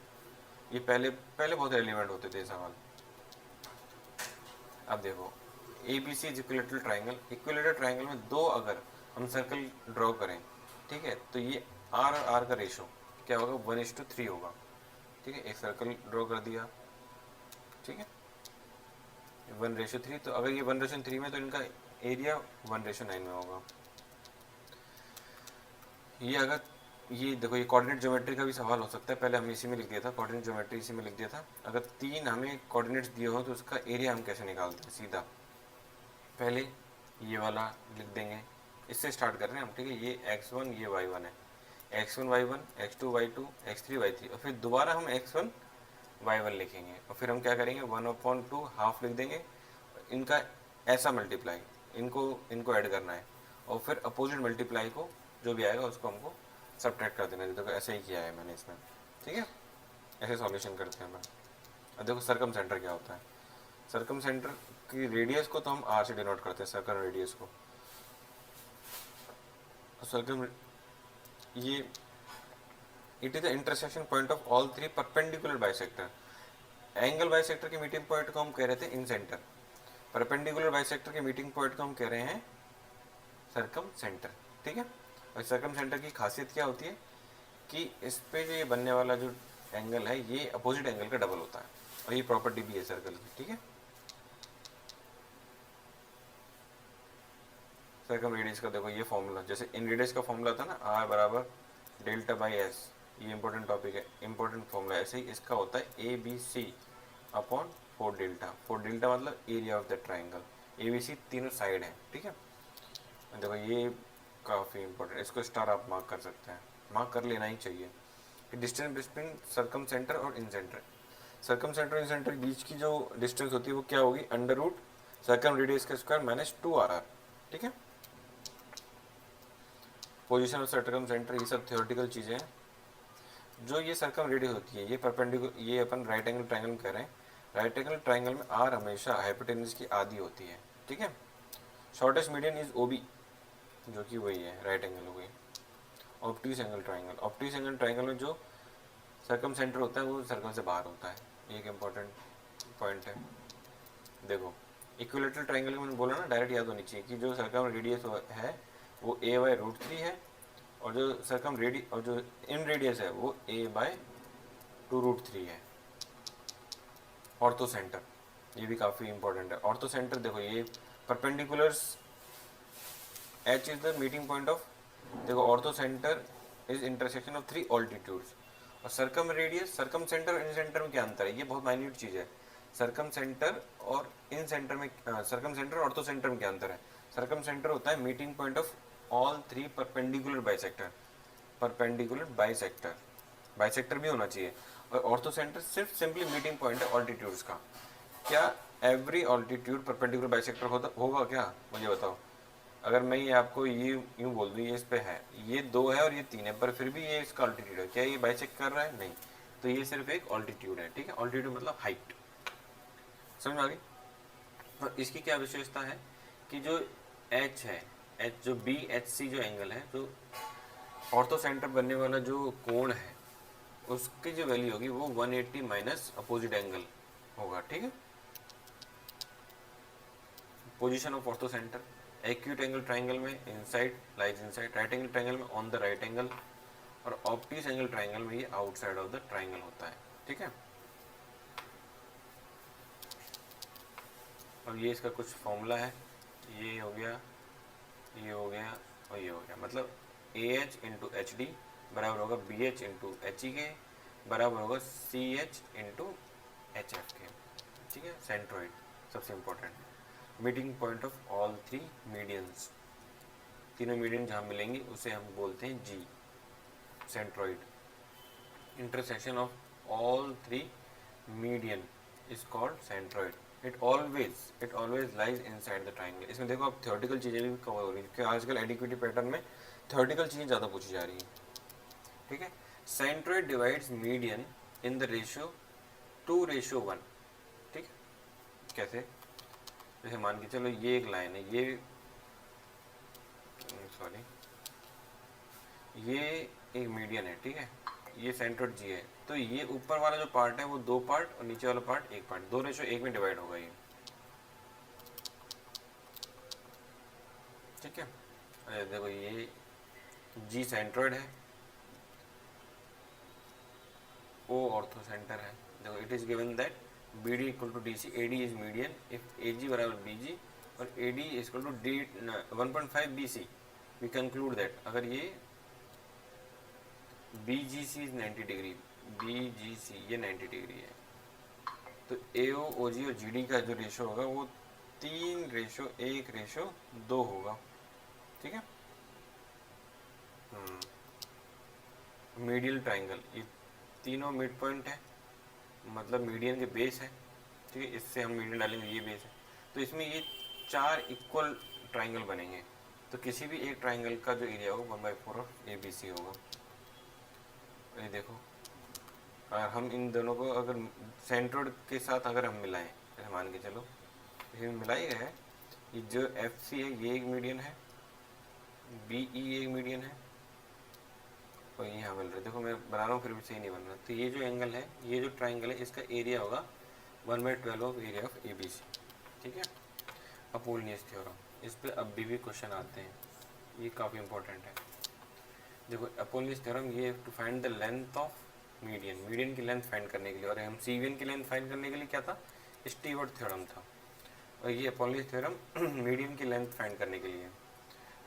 ये पहले पहले बहुत रेलिवेंट होते थे सवाल। अब देखो A B C is equilateral triangle, equilateral triangle में दो अगर हम सर्कल ड्रॉ करें, ठीक है, तो ये आर और आर का रेशो क्या होगा, 1:3 होगा, ठीक है। एक सर्कल ड्रॉ कर दिया, ठीक है, 1:3। तो अगर ये 1:3 में तो इनका एरिया 1:9 में होगा। ये अगर ये देखो ये कोऑर्डिनेट ज्योमेट्री का भी सवाल हो सकता है, पहले हमने इसी में लिख दिया था, कोऑर्डिनेट ज्योमेट्री इसी में लिख दिया था। अगर 3 हमें कोऑर्डिनेट्स दिए हो तो उसका एरिया हम कैसे निकालते हैं, सीधा पहले ये वाला लिख देंगे, इससे स्टार्ट कर रहे हैं हम, ठीक है। ये x1 ये y1 है, x1 y1 x2 y2 x3 y3 और फिर दोबारा हम x1 y1 लिखेंगे और फिर हम क्या करेंगे 1/2 हाफ लिख देंगे, इनका ऐसा मल्टीप्लाई, इनको ऐड करना है और फिर अपोजिट मल्टीप्लाई को जो भी आएगा उसको हमको सब्ट्रैक्ट कर देना है। देखो ऐसे ही किया है मैंने इसमें, ठीक है, ऐसे सॉल्यूशन करते हैं हम। अब देखो सर्कम सेंटर क्या होता है, सर्कम सेंटर की रेडियस को तो हम आर से डिनोट करते हैं, सर्कल रेडियस को। सर्कम ये it is the intersection point of all 3 perpendicular bisector. Angle bisector के मीटिंग पॉइंट को हम कह रहे थे इन सेंटर, परपेंडिकुलर बाइसेक्टर के मीटिंग पॉइंट को हम कह रहे हैं सर्कम सेंटर, ठीक है। और सर्कम सेंटर की खासियत क्या होती है कि इस पे जो ये बनने वाला जो एंगल है ये अपोजिट एंगल का डबल होता है और ये प्रॉपर्टी भी है सर्कल की, ठीक है। सर्कम रेडियस का देखो ये फॉर्मूला, जैसे इन रेडियस का फॉर्मूला था ना आर बराबर डेल्टा बाई एस, ये इंपॉर्टेंट टॉपिक है, इंपॉर्टेंट फॉर्मूला। ऐसे ही इसका होता है A B C upon 4 delta, 4 delta मतलब area of the triangle, A B C तीनों साइड है, ठीक है। देखो ये काफ़ी इंपॉर्टेंट, इसको स्टार आप मार्क कर सकते हैं, मार्क कर लेना ही चाहिए कि डिस्टेंस बिटवीन सर्कम सेंटर और इन सेंटर, सर्कम सेंटर और इन सेंटर के बीच की जो डिस्टेंस होती है वो क्या होगी, अंडर रूट सर्कम रेडियस का स्क्वायर माइनस 2RR, ठीक है। पोजीशन ऑफ सर्कम सेंटर ये सब थ्योरेटिकल चीज़ें हैं। जो ये सर्कम रेडियस होती है ये परपेंडिकुलर, ये अपन राइट एंगल ट्राइंगल कह रहे हैं, राइट एंगल ट्राइंगल में आर हमेशा हाइपोटेन्यूज की आधी होती है, ठीक है। शॉर्टेस्ट मीडियन इज ओबी जो कि वही है राइट एंगल हो गई। Obtuse angle triangle, obtuse angle triangle में जो सर्कम सेंटर होता है वो सर्कल से बाहर होता है, ये एक इम्पॉर्टेंट पॉइंट है। देखो इक्विलेटरल ट्राइंगल में मैंने बोला ना डायरेक्ट याद होनी चाहिए कि जो सर्कम रेडियस है वो a/√3 है और जो सर्कम रेडियस और जो इन रेडियस है वो a/2√3 है। ऑर्थो सेंटर ये भी काफ़ी इंपॉर्टेंट है। ऑर्थो सेंटर देखो ये perpendiculars H is the meeting point of, देखो orthocentre is intersection of 3 altitudes. और सर्कम रेडियस, सर्कम सेंटर और इन सेंटर में क्या अंतर है, ये बहुत माइन्यूट चीज़ है। सर्कम सेंटर और इन सेंटर में, सर्कम सेंटर और ऑर्थो सेंटर में क्या अंतर है, सर्कम सेंटर होता है meeting point of all 3 perpendicular bisector, perpendicular bisector, bisector भी होना चाहिए। और ऑर्थो सेंटर सिर्फ सिंपली मीटिंग पॉइंट है ऑल्टीट्यूड्स का। क्या एवरी ऑल्टीट्यूड परपेंडिकुलर बाइसेक्टर होगा क्या, मुझे बताओ। अगर मैं ये आपको ये यूँ बोल दूँ ये इस पे है, ये 2 है और ये 3 है, पर फिर भी ये इसका ऑल्टीट्यूड है, क्या ये बाइसेक्ट कर रहा है, नहीं, तो ये सिर्फ एक ऑल्टीट्यूड है, ठीक है। ऑल्टीट्यूड मतलब हाइट, समझ में आ गई। और इसकी क्या विशेषता है कि जो H है, H जो BHC जो एंगल है, जो ऑर्थो सेंटर बनने वाला जो कोण है उसकी जो वैल्यू होगी वो 180 माइनस अपोजिट एंगल होगा, ठीक है। Position of orthocentre, acute angle triangle में inside lies inside, right angle triangle में ऑन द राइट एंगल, और ऑप्टिस एंगल ट्राइंगल में ये आउटसाइड ऑफ द ट्राइंगल होता है, ठीक है। और ये इसका कुछ फॉर्मूला है, ये हो गया, ये हो गया और ये हो गया, मतलब A H into H D बराबर होगा B H into H E के बराबर होगा C H into H F के, ठीक है। सेंट्रोइड सबसे important, meeting point of all three medians, तीनों मीडियन जहाँ मिलेंगे उसे हम बोलते हैं G, centroid. Intersection of all three median is called centroid. It always lies inside the triangle. इसमें देखो अब थ्योरेटिकल चीज़ें भी कवर हो रही है, क्योंकि आजकल एडिक्विटी पैटर्न में थ्योरेटिकल चीज़ें ज़्यादा पूछी जा रही हैं, ठीक है। Centroid divides median in the ratio 2:1, ठीक है। कैसे? जैसे मान के चलो ये एक लाइन है, ये सॉरी ये एक मीडियन है, ठीक है, ये सेंट्रोइड जी है, तो ये ऊपर वाला जो पार्ट है वो 2 पार्ट और नीचे वाला पार्ट 1 पार्ट, 2:1 में डिवाइड होगा ये, ठीक है। अरे देखो ये जी सेंट्रोइड है, ओ ऑर्थो सेंटर है। देखो it is given that B D equal to D C, A D is median if A G बराबर बी जी और A D is equal to D 1.5 B C, we conclude that अगर ये B G C is 90 degree, B G C ये 90 degree है, तो ए ओ जी और G D का जो रेशो होगा वो 3:1:2 होगा, ठीक है। मीडियल ट्राइंगल, ये तीनों मिड पॉइंट है, मतलब मीडियन के बेस है, ठीक है, इससे हम मीडियन डालेंगे, ये बेस है, तो इसमें ये 4 इक्वल ट्राइंगल बनेंगे, तो किसी भी एक ट्राइंगल का जो एरिया होगा 1/4 ऑफ ए बी सी होगा। ये देखो अगर हम इन दोनों को अगर सेंट्रोइड के साथ अगर हम मिलाएं, जैसे मान के चलो ये मिलाई है, ये जो एफ सी है ये एक मीडियन है, बी ई एक मीडियन है और यहाँ मिल रहा है, देखो मैं बना रहा हूँ फिर भी सही नहीं बन रहा, तो ये जो एंगल है, ये जो ट्राइंगल है इसका एरिया होगा 1/12 of area of A B C, ठीक है। अपोलिनियस थ्योरम, इस पर अब भी क्वेश्चन आते हैं, ये काफ़ी इंपॉर्टेंट है। देखो अपोलिनियस थ्योरम ये to find the length of median, median की लेंथ फाइंड करने के लिए, और हम सी वी एन की लेंथ फाइंड करने के लिए क्या था, स्टीवर्ट थ्योरम था, और ये अपोलिनियस थ्योरम मीडियन की लेंथ फाइंड करने के लिए।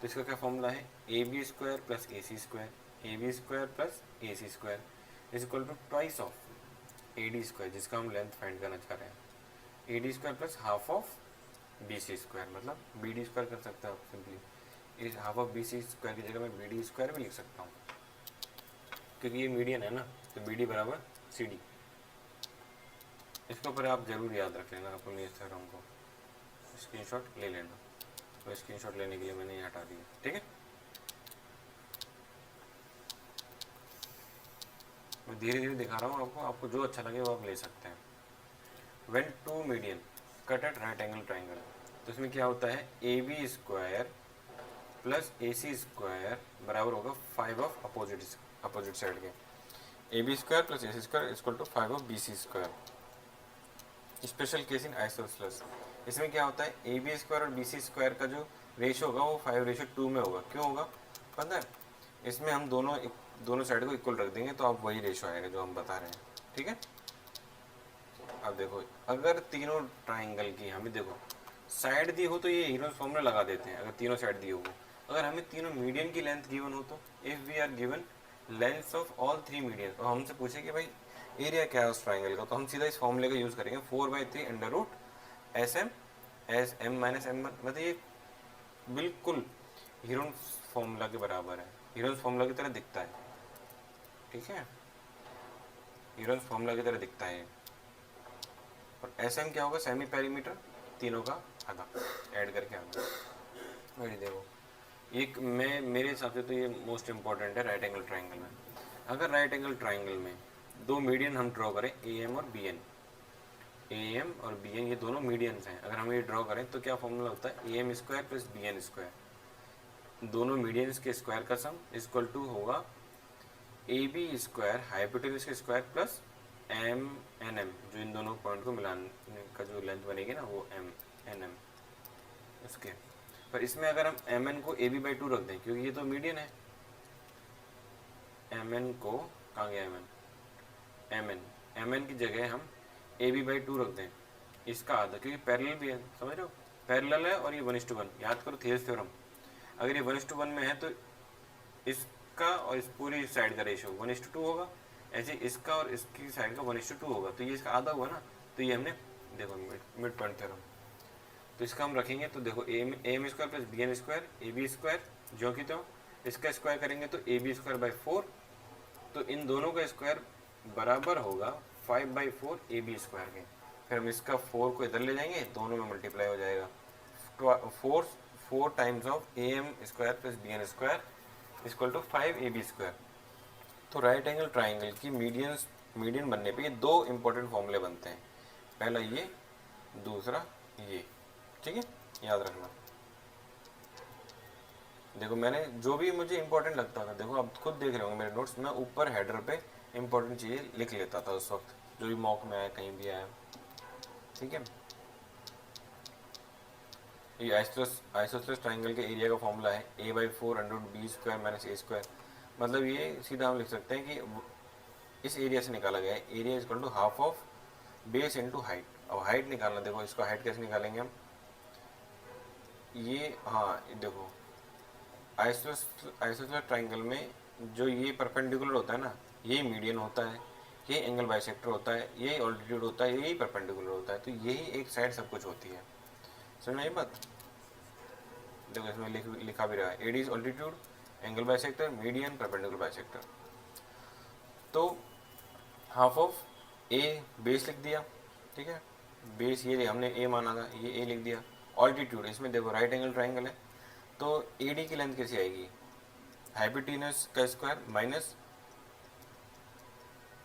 तो इसका क्या फॉर्मूला है, A B square plus A C square, A B square plus A C square is equal to twice of A D square, जिसका हम लेंथ फाइंड करना चाह रहे हैं, A D square plus half of B C square, मतलब B D square कर सकते हो आप सिंपली, इस half of B C square की जगह मैं बी डी स्क्वायर भी लिख सकता हूँ, क्योंकि ये मीडियन है ना, तो बी डी बराबर सी डी। इसके ऊपर आप जरूर याद रख लेना अपोलिनियस थ्योरम को, स्क्रीनशॉट ले लेना, तो स्क्रीनशॉट लेने के लिए मैंने ये हटा दिया, ठीक है। मैं धीरे धीरे दिखा रहा हूँ आपको, आपको जो अच्छा लगे वो आप ले सकते हैं। When two median cut at right angle triangle, तो इसमें क्या होता है, A B square plus A C square बराबर होगा 5 ऑफ अपोजिट साइड के, A B square plus A C square equal to 5 of B C square. Special case in isosceles, इसमें क्या होता है, ए बी स्क्वायर और बी सी स्क्वायर का जो रेशो होगा वो 5:2 में होगा, क्यों होगा पता है, इसमें हम दोनों साइड को इक्वल रख देंगे तो आप वही रेशो आएगा जो हम बता रहे हैं, ठीक है। अब देखो अगर तीनों ट्राइंगल की हमें देखो साइड दी हो तो ये हीरोज फॉर्मूला लगा देते हैं, अगर तीनों साइड दी हो, अगर हमें तीनों मीडियन की लेंथ गिवन हो तो if we are given length of all three median, और हमसे पूछे कि भाई एरिया क्या है उस ट्राइंगल का, तो हम सीधा इस फॉर्मूले का यूज़ करेंगे 4/3 under root S M S M minus M, मतलब ये बिल्कुल हीरोन फॉर्मूला के बराबर है, हीरोन फॉर्मूला की तरह दिखता है, ठीक है, हीरोन फॉर्मूला की तरह दिखता है। और एस एम क्या होगा, सेमी पेरीमीटर, तीनों का आधा ऐड करके आधा। वही देखो एक मैं मेरे हिसाब से तो ये मोस्ट इंपॉर्टेंट है राइट एंगल ट्राइंगल में। अगर राइट एंगल ट्राइंगल में दो मीडियन हम ड्रॉ करें, ए एम और बी एन, ए एम और बी एन ये दोनों मीडियंस हैं, अगर हम ये ड्रॉ करें तो क्या फॉर्मूला होता है, A M square plus B N square, दोनों मीडियंस के स्क्वायर का सम इक्वल टू होगा ए बी स्क्वायर हाइपोटेन्यूज के square plus M N M, जो इन दोनों पॉइंट को मिलाने का जो लेंथ बनेगी ना वो एम एन एम उसके। पर इसमें अगर हम एम एन को ए बी बाई टू रख दें, क्योंकि ये तो मीडियन है, एम एन को कहाँ गया एम एन की जगह हम ए बी बाई टू रख दें, इसका आधा, क्योंकि पैरेलल भी है, समझ रहे हो, पैरेलल है और ये 1:1, याद करो थियरस थ्योरम, अगर ये 1:1 में है तो इसका और इस पूरी साइड का रेशियो 1:2 होगा, ऐसे इसका और इसकी साइड का 1:2 होगा, तो ये इसका आधा हुआ ना, तो ये हमने देखो मिड पॉइंट थ्योरम, तो इसका हम रखेंगे तो देखो A M square plus B N square A B square, जो कि तो इसका स्क्वायर करेंगे तो ए बी स्क्वायर बाई 4, तो इन दोनों का स्क्वायर बराबर होगा 5/4 ए बी स्क्वायर के। फिर हम इसका 4 को इधर ले जाएंगे, दोनों में मल्टीप्लाई हो जाएगा, 4 times of A M square plus B N square equal to 5 A B square. तो राइट एंगल ट्राइंगल की मीडियन बनने पे ये दो इंपॉर्टेंट फॉर्मूले बनते हैं, पहला ये, दूसरा ये, ठीक है, याद रखना। देखो मैंने जो भी मुझे इंपॉर्टेंट लगता था, देखो आप खुद देख रहे होंगे मेरे नोट्स, मैं ऊपर हेडर पे इंपॉर्टेंट चीज़ें लिख लेता था उस वक्त, जो भी मॉक में आया कहीं भी आया, ठीक है। ये आइसोसेलेस ट्राइंगल के एरिया का फॉर्मूला है a/4 √ b² - a², मतलब ये सीधा हम लिख सकते हैं कि इस एरिया से निकाला गया है, area equal to half of base into height. अब हाइट निकालना, देखो इसका हाइट कैसे निकालेंगे हम, ये हाँ देखो आइसोसेलेस ट्राइंगल में जो ये परपेंडिकुलर होता है ना, ये मीडियन होता है, ये एंगल बाइसेक्टर होता है, ये ऑल्टीट्यूड होता है, यही परपेंडिकुलर होता है, तो यही एक साइड सब कुछ होती है, समझ ये बात। देखो इसमें लिखा भी रहा है A D is altitude, angle bisector, median, perpendicular bisector. तो हाफ ऑफ ए बेस लिख दिया, ठीक है, बेस ये हमने ए माना था, ये ए लिख दिया। ऑल्टीट्यूड, इसमें देखो राइट एंगल ट्राइंगल है, तो ए डी की लेंथ कैसे आएगी, हाइपोटेन्यूज का स्क्वायर माइनस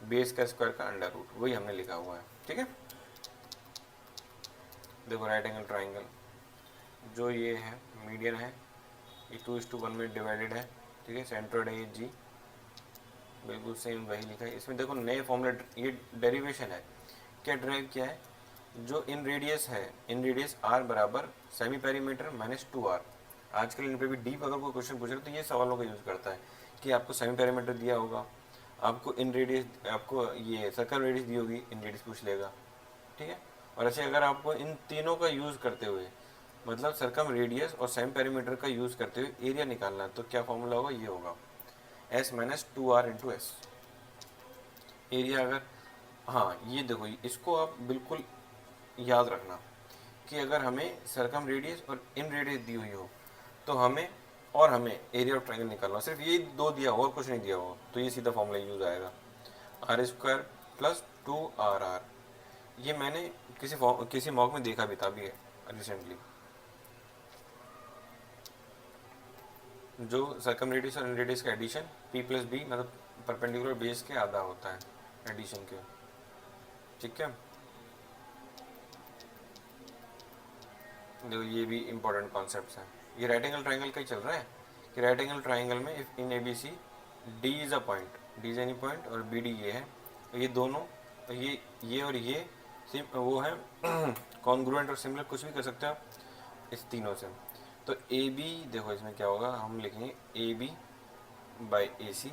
बेस का स्क्वायर का अंडर रूट, वही हमने लिखा हुआ है, ठीक है। देखो राइट एंगल ट्राइंगल जो ये है मीडियन है, ये 2:1 में डिवाइडेड है, ठीक है, सेंट्रोइड है ये जी, बिल्कुल सेम वही लिखा है। इसमें देखो नए फॉर्मूले, ये डेरिवेशन है, क्या ड्राइव किया है, जो इन रेडियस है, इन रेडियस आर बराबर सेमी पेरीमीटर माइनस 2r। आजकल इन पे भी डीप अगर कोई क्वेश्चन पूछ रहे तो ये सवालों का यूज़ करता है कि आपको सेमी पेरीमीटर दिया होगा, आपको इन रेडियस, आपको ये सर्कल रेडियस दी होगी, इन रेडियस पूछ लेगा, ठीक है। और ऐसे अगर आपको इन तीनों का यूज़ करते हुए, मतलब सर्कम रेडियस और सेमी पेरीमीटर का यूज़ करते हुए एरिया निकालना है, तो क्या फॉर्मूला होगा, ये होगा s - 2r × s एरिया। अगर हाँ ये देखो, इसको आप बिल्कुल याद रखना कि अगर हमें सर्कम रेडियस और इन रेडियस दी हुई हो तो हमें एरिया ऑफ ट्रायंगल निकालना, सिर्फ ये दो दिया हो और कुछ नहीं दिया हो, तो ये सीधा फॉर्मूला यूज आएगा, r² + 2rr। ये मैंने किसी मॉक में देखा भी था अभी रिसेंटली, जो सर्कम रेडियस और इन रेडियस का एडिशन p + b, मतलब परपेंडिकुलर बेस के आधा होता है एडिशन के, ठीक है। देखो ये भी इंपॉर्टेंट कॉन्सेप्ट्स हैं। ये राइट एंगल ट्राइंगल का ही चल रहा है कि राइट एंगल ट्राइंगल में if in ABC D is a point, D is any point और BD ये है, तो ये दोनों, तो ये और ये वो है कॉन्ग्रुएंट और सिमिलर, कुछ भी कर सकते हो आप इस तीनों से। तो AB देखो इसमें क्या होगा, हम लिखेंगे AB by AC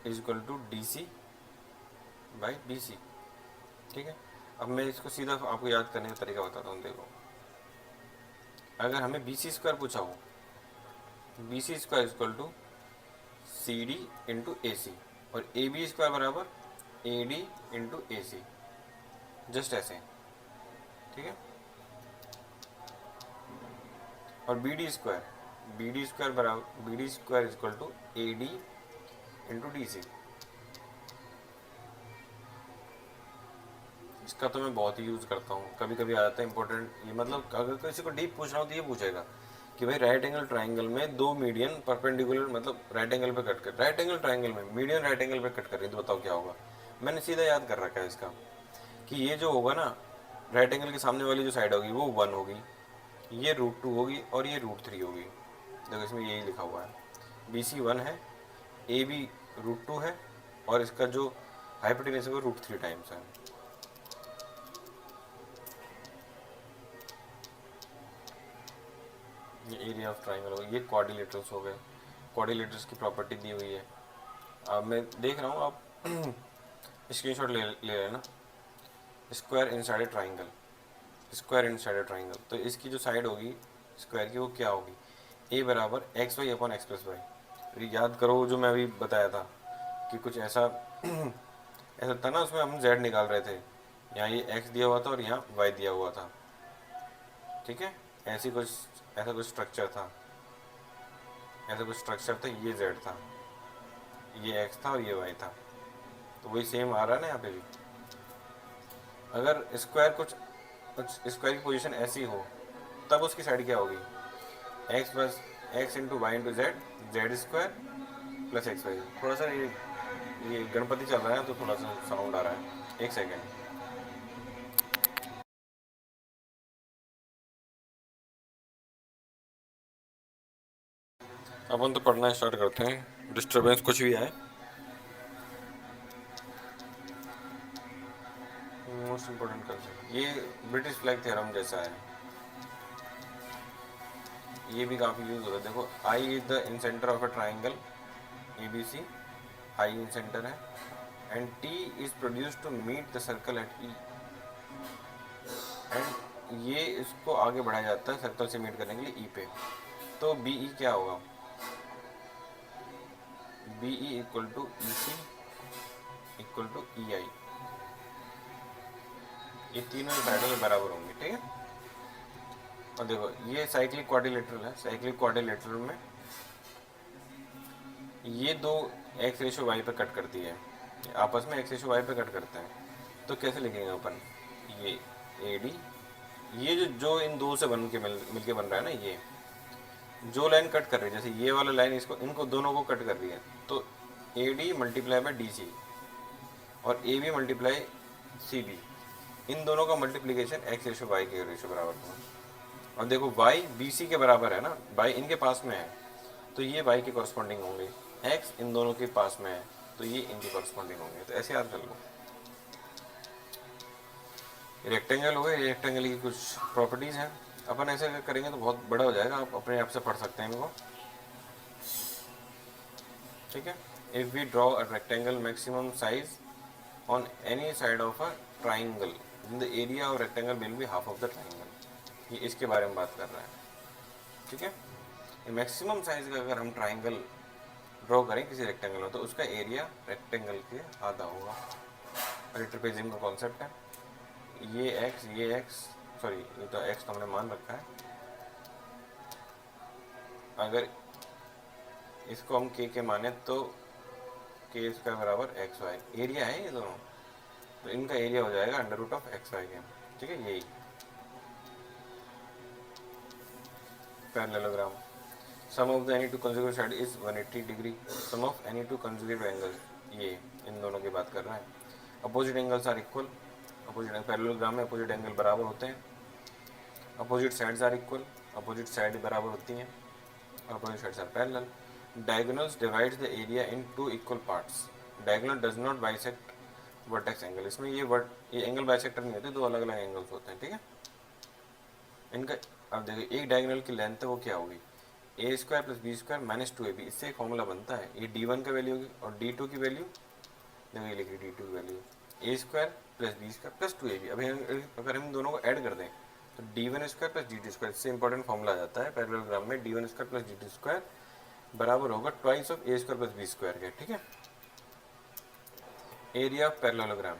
is equal to DC by BC, ठीक है। अब मैं इसको सीधा आपको याद करने का तरीका बताता हूँ। देखो अगर हमें BC² पूछा हो, BC² equal to CD × AC और AB² बराबर AD × AC, जस्ट ऐसे, ठीक है। और BD² बराबर इक्वल टू AD × DC। इसका तो मैं बहुत ही यूज़ करता हूँ, कभी कभी आ जाता है इंपॉर्टेंट, ये मतलब अगर किसी को डीप पूछना हो तो ये पूछेगा कि भाई राइट एंगल ट्राइंगल में दो मीडियन परपेंडिकुलर, मतलब राइट एंगल पे कट कर, राइट एंगल ट्राइंगल में मीडियन राइट एंगल पे कट कर रही है, तो बताओ क्या होगा। मैंने सीधा याद कर रखा है इसका कि ये जो होगा ना, राइट एंगल के सामने वाली जो साइड होगी वो 1 होगी, ये √2 होगी और ये √3 होगी। देखो इसमें यही लिखा हुआ है, BC 1 है, AB √2 है और इसका जो हाइपोटेनस है वो √3 टाइम्स है। ये एरिया ऑफ ट्राइंगल हो गया, ये क्वाड्रिलेटरल्स हो गए, क्वाड्रिलेटरल्स की प्रॉपर्टी दी हुई है। अब मैं देख रहा हूँ, आप स्क्रीनशॉट ले लेना। Square inside a triangle, square inside a triangle, तो इसकी जो साइड होगी स्क्वायर की वो क्या होगी, ए बराबर XY अपॉन X+Y। याद करो जो मैं अभी बताया था कि कुछ ऐसा ऐसा था ना, उसमें हम Z निकाल रहे थे, यहाँ ये X दिया हुआ था और यहाँ Y दिया हुआ था, ठीक है। ऐसा कुछ स्ट्रक्चर था, ये Z था, ये X था और ये Y था, तो वही सेम आ रहा है ना यहाँ पे भी। अगर स्क्वायर की पोजीशन ऐसी हो तब उसकी साइड क्या होगी, X into Y into Z² plus XY। थोड़ा सा ये गणपति चल रहा है तो थोड़ा सा साउंड आ रहा है, एक सेकेंड। अपन तो पढ़ना स्टार्ट करते हैं, डिस्टरबेंस कुछ भी आए। मोस्ट इम्पोर्टेंट कंसेप्ट, ये ब्रिटिश फ्लैग थ्योरम जैसा है, ये भी काफ़ी यूज होता है। देखो, I is the incentre of a triangle ABC, I incentre है, and T is produce to meet the circle at E, and ये इसको आगे बढ़ाया जाता है सर्कल से मीट करने के लिए E पे। तो BE क्या होगा, BE equal to EC equal to EI, ये तीनों साइडें बराबर होंगी, ठीक है। और देखो ये साइक्लिक क्वाड्रिलेटरल है, साइक्लिक क्वाड्रिलेटरल में ये दो X/Y पे कट करती है, आपस में X/Y पे कट करते हैं। तो कैसे लिखेंगे अपन, ये AD, ये जो इन दो से बन के मिल के बन रहा है ना, ये जो लाइन कट कर रही है, जैसे ये वाला लाइन इनको दोनों को कट कर रही है, तो AD मल्टीप्लाई बाई DC और AB मल्टीप्लाई CB, इन दोनों का मल्टीप्लीकेशन X/Y के रेशो बराबर होगा। और देखो y BC के बराबर है ना, y इनके पास में है तो ये y के कॉरस्पॉन्डिंग होंगे, x इन दोनों के पास में है तो ये इनके कॉरस्पॉन्डिंग होंगे। तो ऐसे याद कर लो। रेक्टेंगल हो गए, रेक्टेंगल की कुछ प्रॉपर्टीज़ हैं, अपन ऐसे करेंगे तो बहुत बड़ा हो जाएगा, आप अपने आप से पढ़ सकते हैं इनको, ठीक है। If we draw a rectangle maximum size on any side of a triangle, the area of rectangle will be half of the triangle, ये इसके बारे में बात कर रहा है, ठीक है। मैक्सिमम साइज का अगर हम ट्राइंगल ड्रॉ करें किसी रेक्टेंगल में तो उसका एरिया रेक्टेंगल के आधा होगा। और ट्रेपेजियम का कॉन्सेप्ट है, ये एक्स सॉरी ये तो एक्स तो हमने मान रखा है, अगर इसको हम के माने तो के इसका बराबर XY, एरिया है ये दोनों, तो इनका एरिया हो जाएगा √XY के, ठीक है। यही parallelogram, sum of the any two conjugate side is 180 degree, sum of any two conjugate angle, ये इन दोनों की बात कर रहा है। Opposite angles are equal, opposite parallelogram में अपोजिट एंगल बराबर होते हैं, opposite sides are equal, opposite side बराबर होती हैं, opposite sides are parallel. Diagonals divides the area in two equal parts, diagonal does not bisect vertex angle, इसमें ये angle bisector नहीं होते, दो अलग अलग एंगल्स होते हैं, ठीक है। इनका अब देखिए, एक डायगोनल की लेंथ है वो क्या होगी, A² + B² - 2AB, इससे एक फॉर्मूला बनता है, ये D1 का वैल्यू होगी और D2 की वैल्यू, देखो ये लिखी D2 की वैल्यू A² + B² + 2AB। अभी अगर हम दोनों को ऐड कर दें तो D1² + D2², इससे इंपॉर्टेंट फॉर्मूला आ जाता है पैरेललोग्राम में, D1² + D2² बराबर होगा ट्वाइस ऑफ A² + B² के, ठीक है। Area of parallelogram,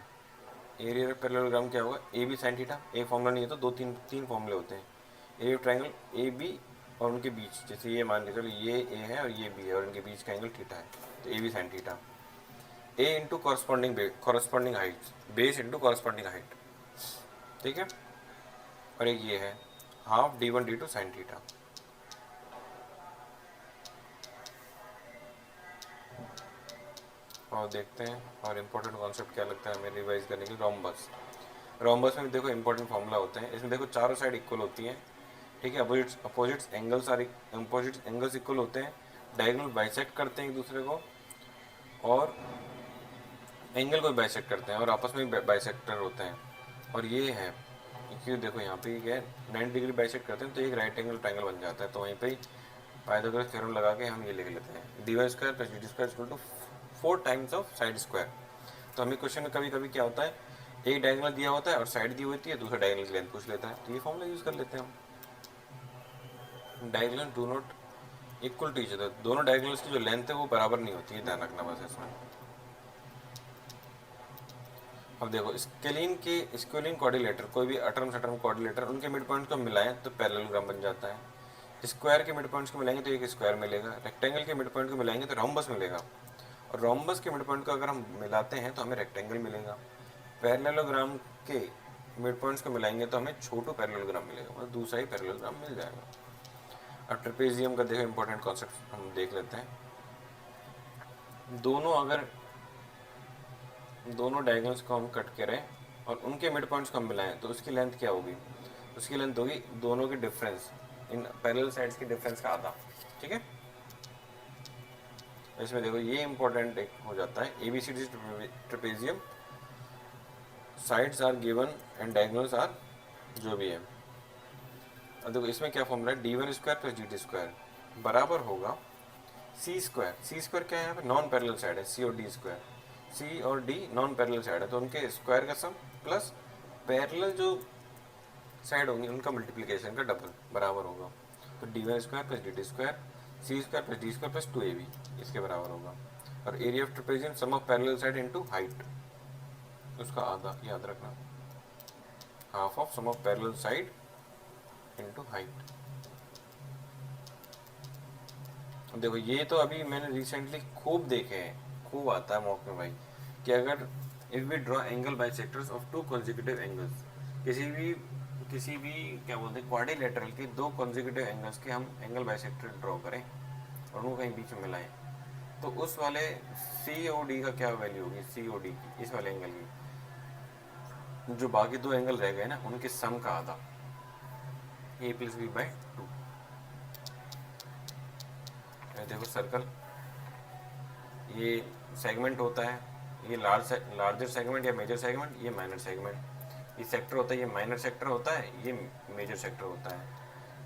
area of parallelogram क्या होगा, AB sin थीटा, एक फॉर्मूला नहीं है तो तीन फॉर्मूले होते हैं। एरिया ऑफ ट्राइंगल AB और उनके बीच, जैसे ये मान के चलो ये A है और ये B है और इनके बीच का एंगल थीटा है, तो AB sin theta. A into corresponding height, base into corresponding height, ठीक है। और एक ये है half D1 D2 sin theta. और देखते हैं और इम्पोर्टेंट कॉन्सेप्ट क्या लगता है हमें रिवाइज करने के लिए, रोम्बस। रोम्बस में देखो इंपॉर्टेंट फॉर्मूला होते हैं, इसमें देखो चारों साइड इक्वल होती हैं, ठीक है। अपोजिट एंगल्स इक्वल होते हैं, डायगोनल बाइसेक्ट करते हैं एक दूसरे को, और एंगल को बाइसेक्ट करते हैं और आपस में बाइसेक्टर होते हैं। और ये है क्योंकि देखो यहाँ पे क्या है, 90 डिग्री बाइसेक्ट करते हैं तो एक राइट एंगल ट्रायंगल बन जाता है। तो वहीं पे ही पाइथागोरस थ्योरम लगा के हम ये लिख लेते हैं, dy square plus dt square equal to 4 times of side square. तो हमें क्वेश्चन में कभी कभी क्या होता है, एक डायगोनल दिया होता है और साइड दी होती है, दूसरा डायगोनल की लेंथ पूछ लेता है, तो ये फॉर्मूला यूज़ कर लेते हैं हम। Diagonal do not equal to each other, दोनों डायगोनल्स की जो लेंथ है वो बराबर नहीं होती है, ध्यान रखना बस इसमें। अब देखो स्केलिन कोऑर्डिनेटर, कोई भी अटर्म सटर्म कोऑर्डिनेटर, उनके मिड पॉइंट को मिलाएं तो पैरेललोग्राम बन जाता है। स्क्वायर के मिड पॉइंट्स को मिलाएंगे तो एक स्क्वायर मिलेगा, रेक्टेंगल के मिड पॉइंट को मिलाएंगे तो रोम्बस मिलेगा, और रोम्बस के मिड पॉइंट को अगर हम मिलाते हैं तो हमें रेक्टेंगल मिलेगा। पैरेललोग्राम के मिड पॉइंट्स को मिलाएंगे तो हमें छोटू पैरेललोग्राम मिलेगा, मतलब दूसरा ही पैरेललोग्राम मिल जाएगा। अब ट्रेपेजियम का देखो इंपॉर्टेंट कॉन्सेप्ट हम देख लेते हैं। दोनों डायगोनल्स को हम कट करें और उनके मिड पॉइंट्स को हम मिलाएं तो उसकी लेंथ क्या होगी, उसकी लेंथ होगी दोनों के डिफरेंस, इन पैरेलल साइड्स की डिफरेंस का आधा। ठीक है, इसमें देखो ये इंपॉर्टेंट एक हो जाता है, ABCD trapezium, sides are given and diagonals are जो भी है। अब देखो इसमें क्या फॉर्मूला है, d1 square plus dt square बराबर होगा सी स्क्वायर। सी स्क्वायर क्या है यहाँ पे, नॉन पैरेलल साइड है, सी और डी स्क्वायर, सी और डी नॉन पैरेलल साइड है तो उनके स्क्वायर का सम प्लस पैरेलल जो साइड होंगी उनका मल्टीप्लिकेशन का डबल बराबर होगा। तो dy square plus dt square C square plus D square plus 2ab इसके बराबर होगा। और area of trapezium sum of parallel side into height, उसका आधा याद रखना, half of sum of parallel side into height. देखो ये तो अभी मैंने रिसेंटली खूब देखे हैं, खूब आता है मॉक में भाई, कि अगर if we draw angle bisectors of two consecutive angles, किसी भी क्या बोलते हैं क्वाड्रिलेटरल के दो कॉन्जिक्यूटिव एंगल्स के हम एंगल बाइसेक्टर ड्रॉ करें और उनको कहीं बीच में मिलाएं, तो उस वाले सी ओ डी का क्या वैल्यू होगी, सी ओ डी की, इस वाले एंगल की, जो बाकी दो एंगल रह गए ना उनके सम का आधा, ए प्लस बी बाई 2। देखो सर्कल, ये सेगमेंट होता है, ये लार्जर सेगमेंट या मेजर सेगमेंट, ये माइनर सेगमेंट, ये सेक्टर होता है, ये माइनर सेक्टर होता है, ये मेजर सेक्टर होता है।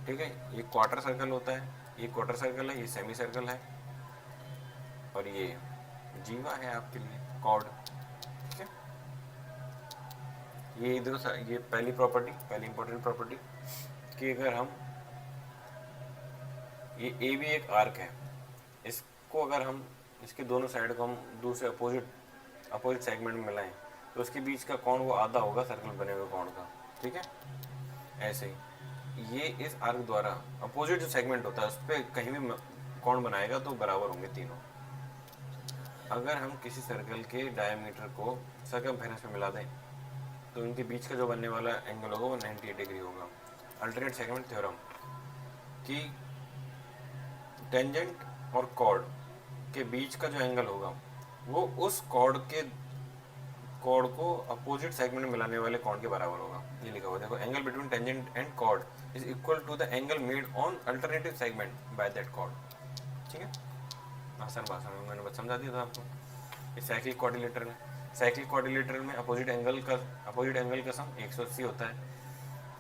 ठीक है, ये क्वार्टर सर्कल होता है, ये क्वार्टर सर्कल है, ये सेमी सर्कल है, और ये जीवा है आपके लिए कॉर्ड। ठीक है, ये इधर ये पहली प्रॉपर्टी, पहली इंपॉर्टेंट प्रॉपर्टी कि अगर हम ये ए भी एक आर्क है, इसको अगर हम इसके दोनों साइड को हम दूसरे अपोजिट सेगमेंट में मिलाएं तो उसके बीच का कोण वो आधा होगा सर्कल बने हुए कोण का। ठीक है, ऐसे ही ये इस आर्क द्वारा अपोजिट जो सेगमेंट होता है उस पर कहीं भी कोण बनाएगा तो बराबर होंगे तीनों। अगर हम किसी सर्कल के डायमीटर को सर्कमफेरेंस में मिला दें तो इनके बीच का जो बनने वाला एंगल होगा वो 98 डिग्री होगा। अल्टरनेट सेगमेंट थ्योरम कि टेंजेंट और कॉर्ड के बीच का जो एंगल होगा वो उस कॉर्ड को अपोजिट सेगमेंट में मिलाने वाले कोण के बराबर होगा। ये लिखा हुआ देखो, angle between tangent and chord is equal to the angle made on alternative segment by that chord. ठीक है, आसान भाषा में मैंने बस समझा दिया था आपको। ये साइक्लिक कोऑर्डिनेटर है, साइक्लिक कोऑर्डिनेटर में अपोजिट एंगल का सम 180 होता है,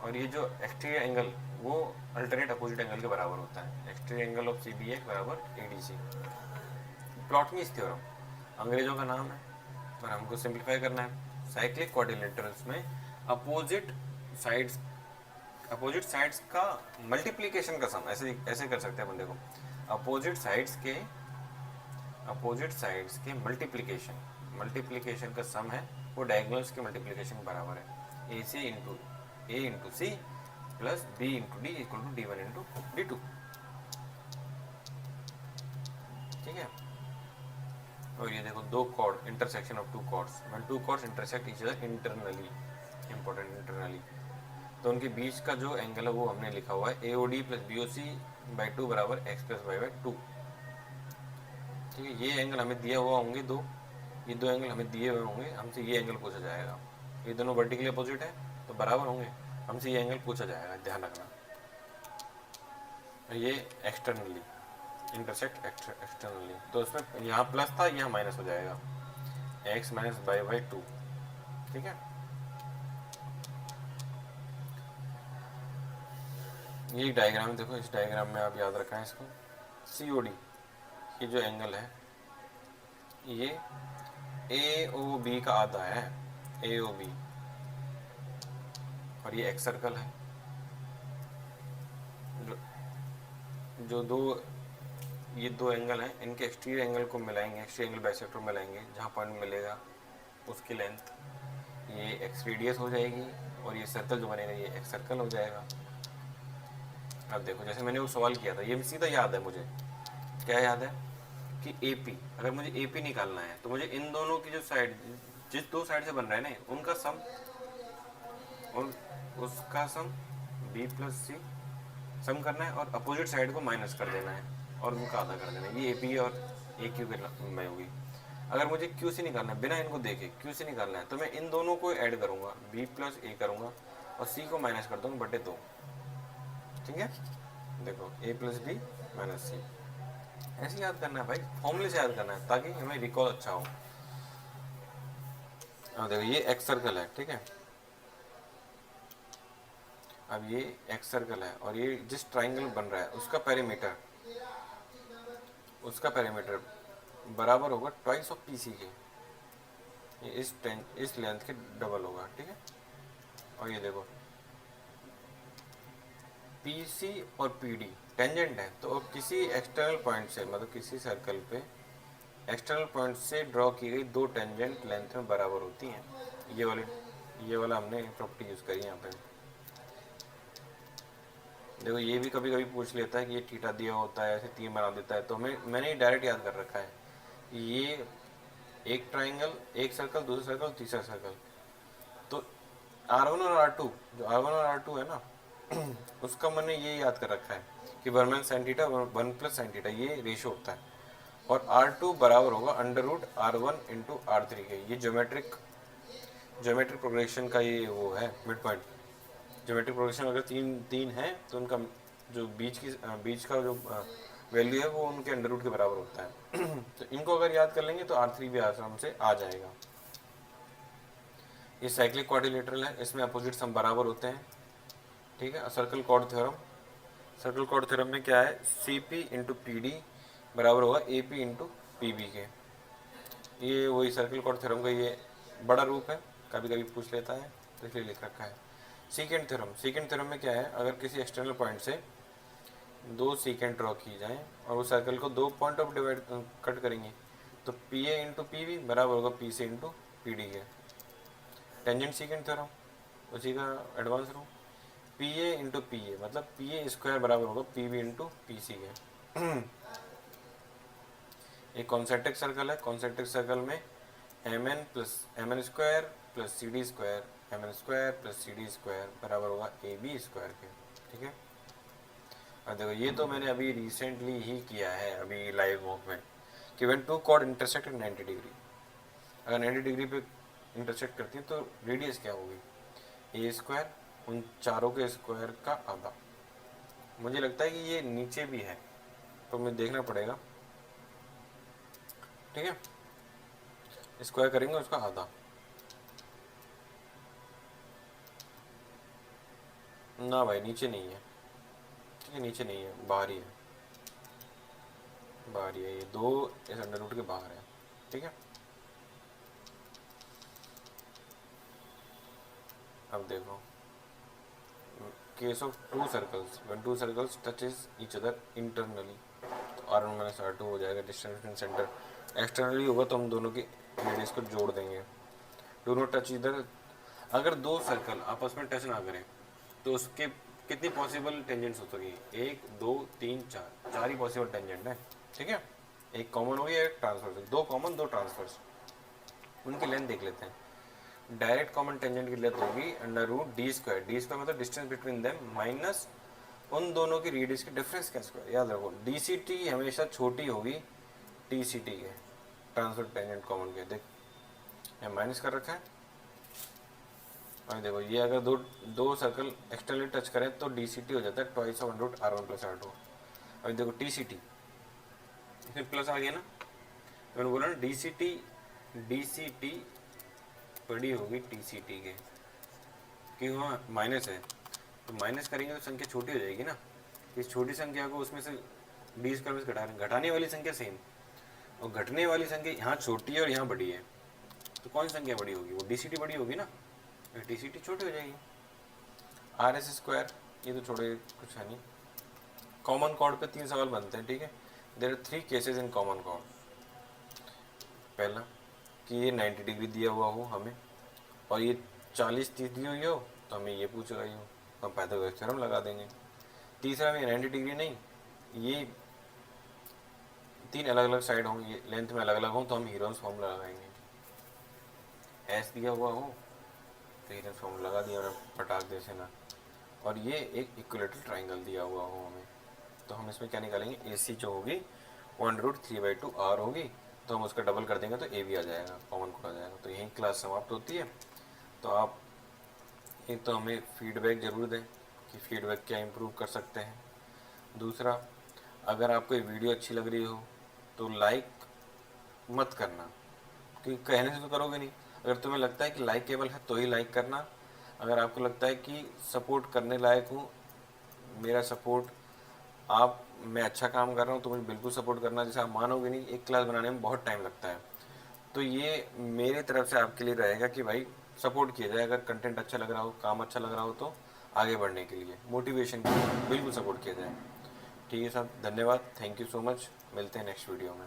और ये जो एक्सटीरियर एंगल वो अल्टरनेट अपोजिट एंगल के बराबर होता है। एक्सटीरियर एंगल ऑफ CBA बराबर ADC। प्लॉटनीज थ्योरम अंग्रेजों का नाम है पर हमको सिंप्लीफाई करना है। साइक्लिक कोऑर्डिनेटर्स में अपोजिट साइड्स का मल्टीप्लिकेशन का सम, ऐसे कर सकते हैं अपन। देखो अपोजिट साइड्स के मल्टीप्लिकेशन का सम है वो डायगोनल्स के मल्टीप्लिकेशन के बराबर है। AC into A into C plus B into D equal to D1 into D2। ठीक है, और ये देखो दो chord, intersection of two chords, when two chords intersect each other internally, important internally, तो उनके बीच का जो एंगल है वो हमने लिखा हुआ है AOD प्लस BOC बाई 2 बराबर x प्लस वाई बाई 2। ठीक है, ये एंगल हमें दिया हुआ होंगे दो, ये दो एंगल हमें दिए हुए होंगे, हमसे ये एंगल पूछा जाएगा। ये दोनों वर्टिकली अपोजिट है तो बराबर होंगे, हमसे ये एंगल पूछा जाएगा, ध्यान रखना। ये एक्सटर्नली इंटरसेक्ट एक्सटर्नली, तो उसमें यहाँ प्लस था, यहाँ माइनस हो जाएगा, x minus by by two. ठीक है, ये डायग्राम देखो, इस डायग्राम में आप याद रखें इसको, सी ओ डी, ये जो एंगल है ये ए ओ बी का आधा है, ए ओ बी, और ये एक्स सर्कल है। जो, जो दो ये दो एंगल हैं, इनके एक्सटीरियर एंगल को मिलाएंगे, एक्सटीरियर एंगल बाइसेक्टर मिलाएंगे, जहाँ पॉइंट मिलेगा उसकी लेंथ ये एक्स रेडियस हो जाएगी, और ये सर्कल जो बनेगा ये एक्स सर्कल हो जाएगा। अब देखो, जैसे मैंने वो सवाल किया था, ये सीधा याद है मुझे, क्या याद है कि AP, अगर मुझे AP निकालना है तो मुझे इन दोनों की जो साइड, जिस दो साइड से बन रहा है ना, उनका सम, और उसका सम B प्लस C सम करना है, और अपोजिट साइड को माइनस कर देना है और उनका आधा कर देना है। ये AP और AQ के में होगी। अगर मुझे QC निकालना है, बिना इनको देखे QC निकालना है, तो मैं इन दोनों को ऐड करूँगा, B प्लस A करूँगा और C को माइनस कर दूँगा बटे 2। ठीक है, देखो A plus B minus C, ऐसे याद करना है भाई, फॉर्मूले से याद करना है ताकि हमें रिकॉल अच्छा हो। अब देखो ये एक्स सर्कल है, ठीक है, अब ये एक्स सर्कल है, और ये जिस ट्राइंगल बन रहा है उसका पैरामीटर बराबर होगा ट्वाइस ऑफ पी सी के, ये इस लेंथ के डबल होगा। ठीक है, और ये देखो पी सी और पी डी टेंजेंट है, तो किसी एक्सटर्नल पॉइंट से, मतलब किसी सर्कल पे एक्सटर्नल पॉइंट से ड्रॉ की गई दो टेंजेंट लेंथ में बराबर होती हैं। ये वाला हमने प्रॉपर्टी यूज़ करी यहाँ पे। देखो ये भी कभी कभी पूछ लेता है कि ये थीटा दिया होता है, ऐसे 3 बना देता है, तो मैंने डायरेक्ट याद कर रखा है, ये एक ट्राइंगल, एक सर्कल, दूसरा सर्कल, तीसरा सर्कल, तो R1 और R2, जो R1 और R2 है ना उसका मैंने ये याद कर रखा है कि 1 minus sine theta 1 plus sine theta, ये रेशो होता है, और R2 बराबर होगा under root R1 into R3 के। ये ज्योमेट्रिक प्रोग्रेशन का ये वो है मिड पॉइंट। ज्योमेट्रिक प्रोग्रेशन अगर तीन है तो उनका जो बीच का जो वैल्यू है वो उनके अंडर रूट के बराबर होता है तो इनको अगर याद कर लेंगे तो R3 भी आराम से आ जाएगा। ये साइक्लिक क्वाड्रिलेटरल है, इसमें अपोजिट सम बराबर होते हैं। ठीक है, सर्कल कॉर्ड थ्योरम में क्या है, CP इंटू PD बराबर होगा AP इंटू PB के। ये वही सर्कल कॉर्ड थ्योरम का ये बड़ा रूप है, कभी कभी पूछ लेता है तो इसलिए लिख रखा है। सीकेंट थ्योरम में क्या है, अगर किसी एक्सटर्नल पॉइंट से दो सीकेंट ड्रॉ की जाए और उस सर्कल को दो पॉइंट ऑफ डिवाइड कट करेंगे, तो PA इंटू PB बराबर होगा PC इंटू PD के। टेंजेंट सीकेंट थ्योरम उसी का एडवांस रूप, PA इंटू PA मतलब PA स्क्वायर बराबर होगा PB इंटू PC के। एक कॉन्सेंट्रिक सर्कल है, कॉन्सेंट्रिक सर्कल में MN square plus CD square MN square plus CD square बराबर होगा AB स्क्वायर के। ठीक है, और देखो ये तो मैंने अभी रिसेंटली ही किया है, अभी लाइव वॉक में, कि when two chord intersect 90 degree, अगर 90 डिग्री पे इंटरसेक्ट करती है तो रेडियस क्या होगी, A स्क्वायर उन चारों के स्क्वायर का आधा। मुझे लगता है कि ये नीचे भी है तो मुझे देखना पड़ेगा। ठीक है, स्क्वायर करेंगे उसका आधा, ना भाई नीचे नहीं है। ठीक है, नीचे नहीं है, बाहर ही है, ये दो इस अंडर रूट के बाहर है। ठीक है, अब देखो case of to circles, when to circles touches each other internally, तो R1 माइनस R2 हो जाएगा, डिस्टेंस बिटवीन सेंटर। एक्सटर्नली होगा तो हम दोनों की रेडियस को जोड़ देंगे। डू नॉट टच इधर, अगर दो सर्कल आपस में टच ना करें तो उसके कितनी पॉसिबल टेंजेंट्स हो सकेगी, 1 2 3 4, 4 ही पॉसिबल टेंजेंट है। ठीक है, एक कॉमन हो गया, एक ट्रांसफर्स, दो कॉमन दो ट्रांसफर्स, उनकी लेंथ देख लेते हैं। डायरेक्ट कॉमन टेंजेंट की लेंथ होगी अंडर रूट डी स्क्वायर मतलब डिस्टेंस बिटवीन देम माइनस उन दोनों की रेडियस के डिफरेंस का स्क्वायर। याद रखो DCT हमेशा छोटी होगी TCT के, ट्रांसफर टेंजेंट कॉमन के। देख माइनस कर रखा है, और देखो ये अगर दो सर्कल एक्सटर्नली टच करें तो DCT हो जाता है twice of under root R1 plus R2। अभी देखो TCT, इसमें प्लस आ गया ना, तो मैंने बोला ना DCT बड़ी होगी TCT के, कि वहाँ माइनस है, तो माइनस करेंगे तो संख्या छोटी हो जाएगी ना। इस छोटी संख्या को उसमें से D² में से घटाने वाली संख्या सेम, और घटने वाली संख्या यहाँ छोटी है और यहाँ बड़ी है, तो कौन सी संख्या बड़ी होगी? वो DCT बड़ी होगी ना, TCT छोटी हो जाएगी। RS², ये तो छोड़े, कुछ है नहीं। कॉमन कॉर्ड पे 3 सवाल बनते हैं, ठीक है। There are 3 cases in common chord. पहला कि ये 90 डिग्री दिया हुआ हो हमें, और ये 40-30 दी हुई हो, तो हमें ये पूछ रही हो, हम पाइथागोरस थ्योरम लगा देंगे। तीसरा में 90 डिग्री नहीं, ये 3 अलग अलग साइड हों, ये लेंथ में अलग अलग हों, तो हम हीरोन्स फॉर्मूला लगाएंगे। एस दिया हुआ हो तो हीरोन्स फॉर्मूला लगा दिया हमने पटाख जैसे ना, और ये एक इक्विलेटरल ट्राइंगल दिया हुआ हो हमें, तो हम इसमें क्या निकालेंगे? AC जो होगी 1√3/2 R होगी, तो हम उसका डबल कर देंगे तो AB आ जाएगा, कॉमन कोड आ जाएगा। तो यहीं क्लास समाप्त होती है। तो आप एक तो हमें फीडबैक ज़रूर दें कि फीडबैक क्या इम्प्रूव कर सकते हैं। दूसरा, अगर आपको ये वीडियो अच्छी लग रही हो तो लाइक मत करना, क्योंकि कहने से तो करोगे नहीं। अगर तुम्हें लगता है कि लाइकेबल है तो ही लाइक करना। अगर आपको लगता है कि सपोर्ट करने लायक हूँ, मेरा सपोर्ट आप, मैं अच्छा काम कर रहा हूँ तो मुझे बिल्कुल सपोर्ट करना। जैसे आप मानोगे नहीं, एक क्लास बनाने में बहुत टाइम लगता है, तो ये मेरी तरफ से आपके लिए रहेगा कि भाई सपोर्ट किया जाए। अगर कंटेंट अच्छा लग रहा हो, काम अच्छा लग रहा हो, तो आगे बढ़ने के लिए मोटिवेशन के लिए बिल्कुल सपोर्ट किया जाए। ठीक है साहब, धन्यवाद, थैंक यू सो मच। मिलते हैं नेक्स्ट वीडियो में।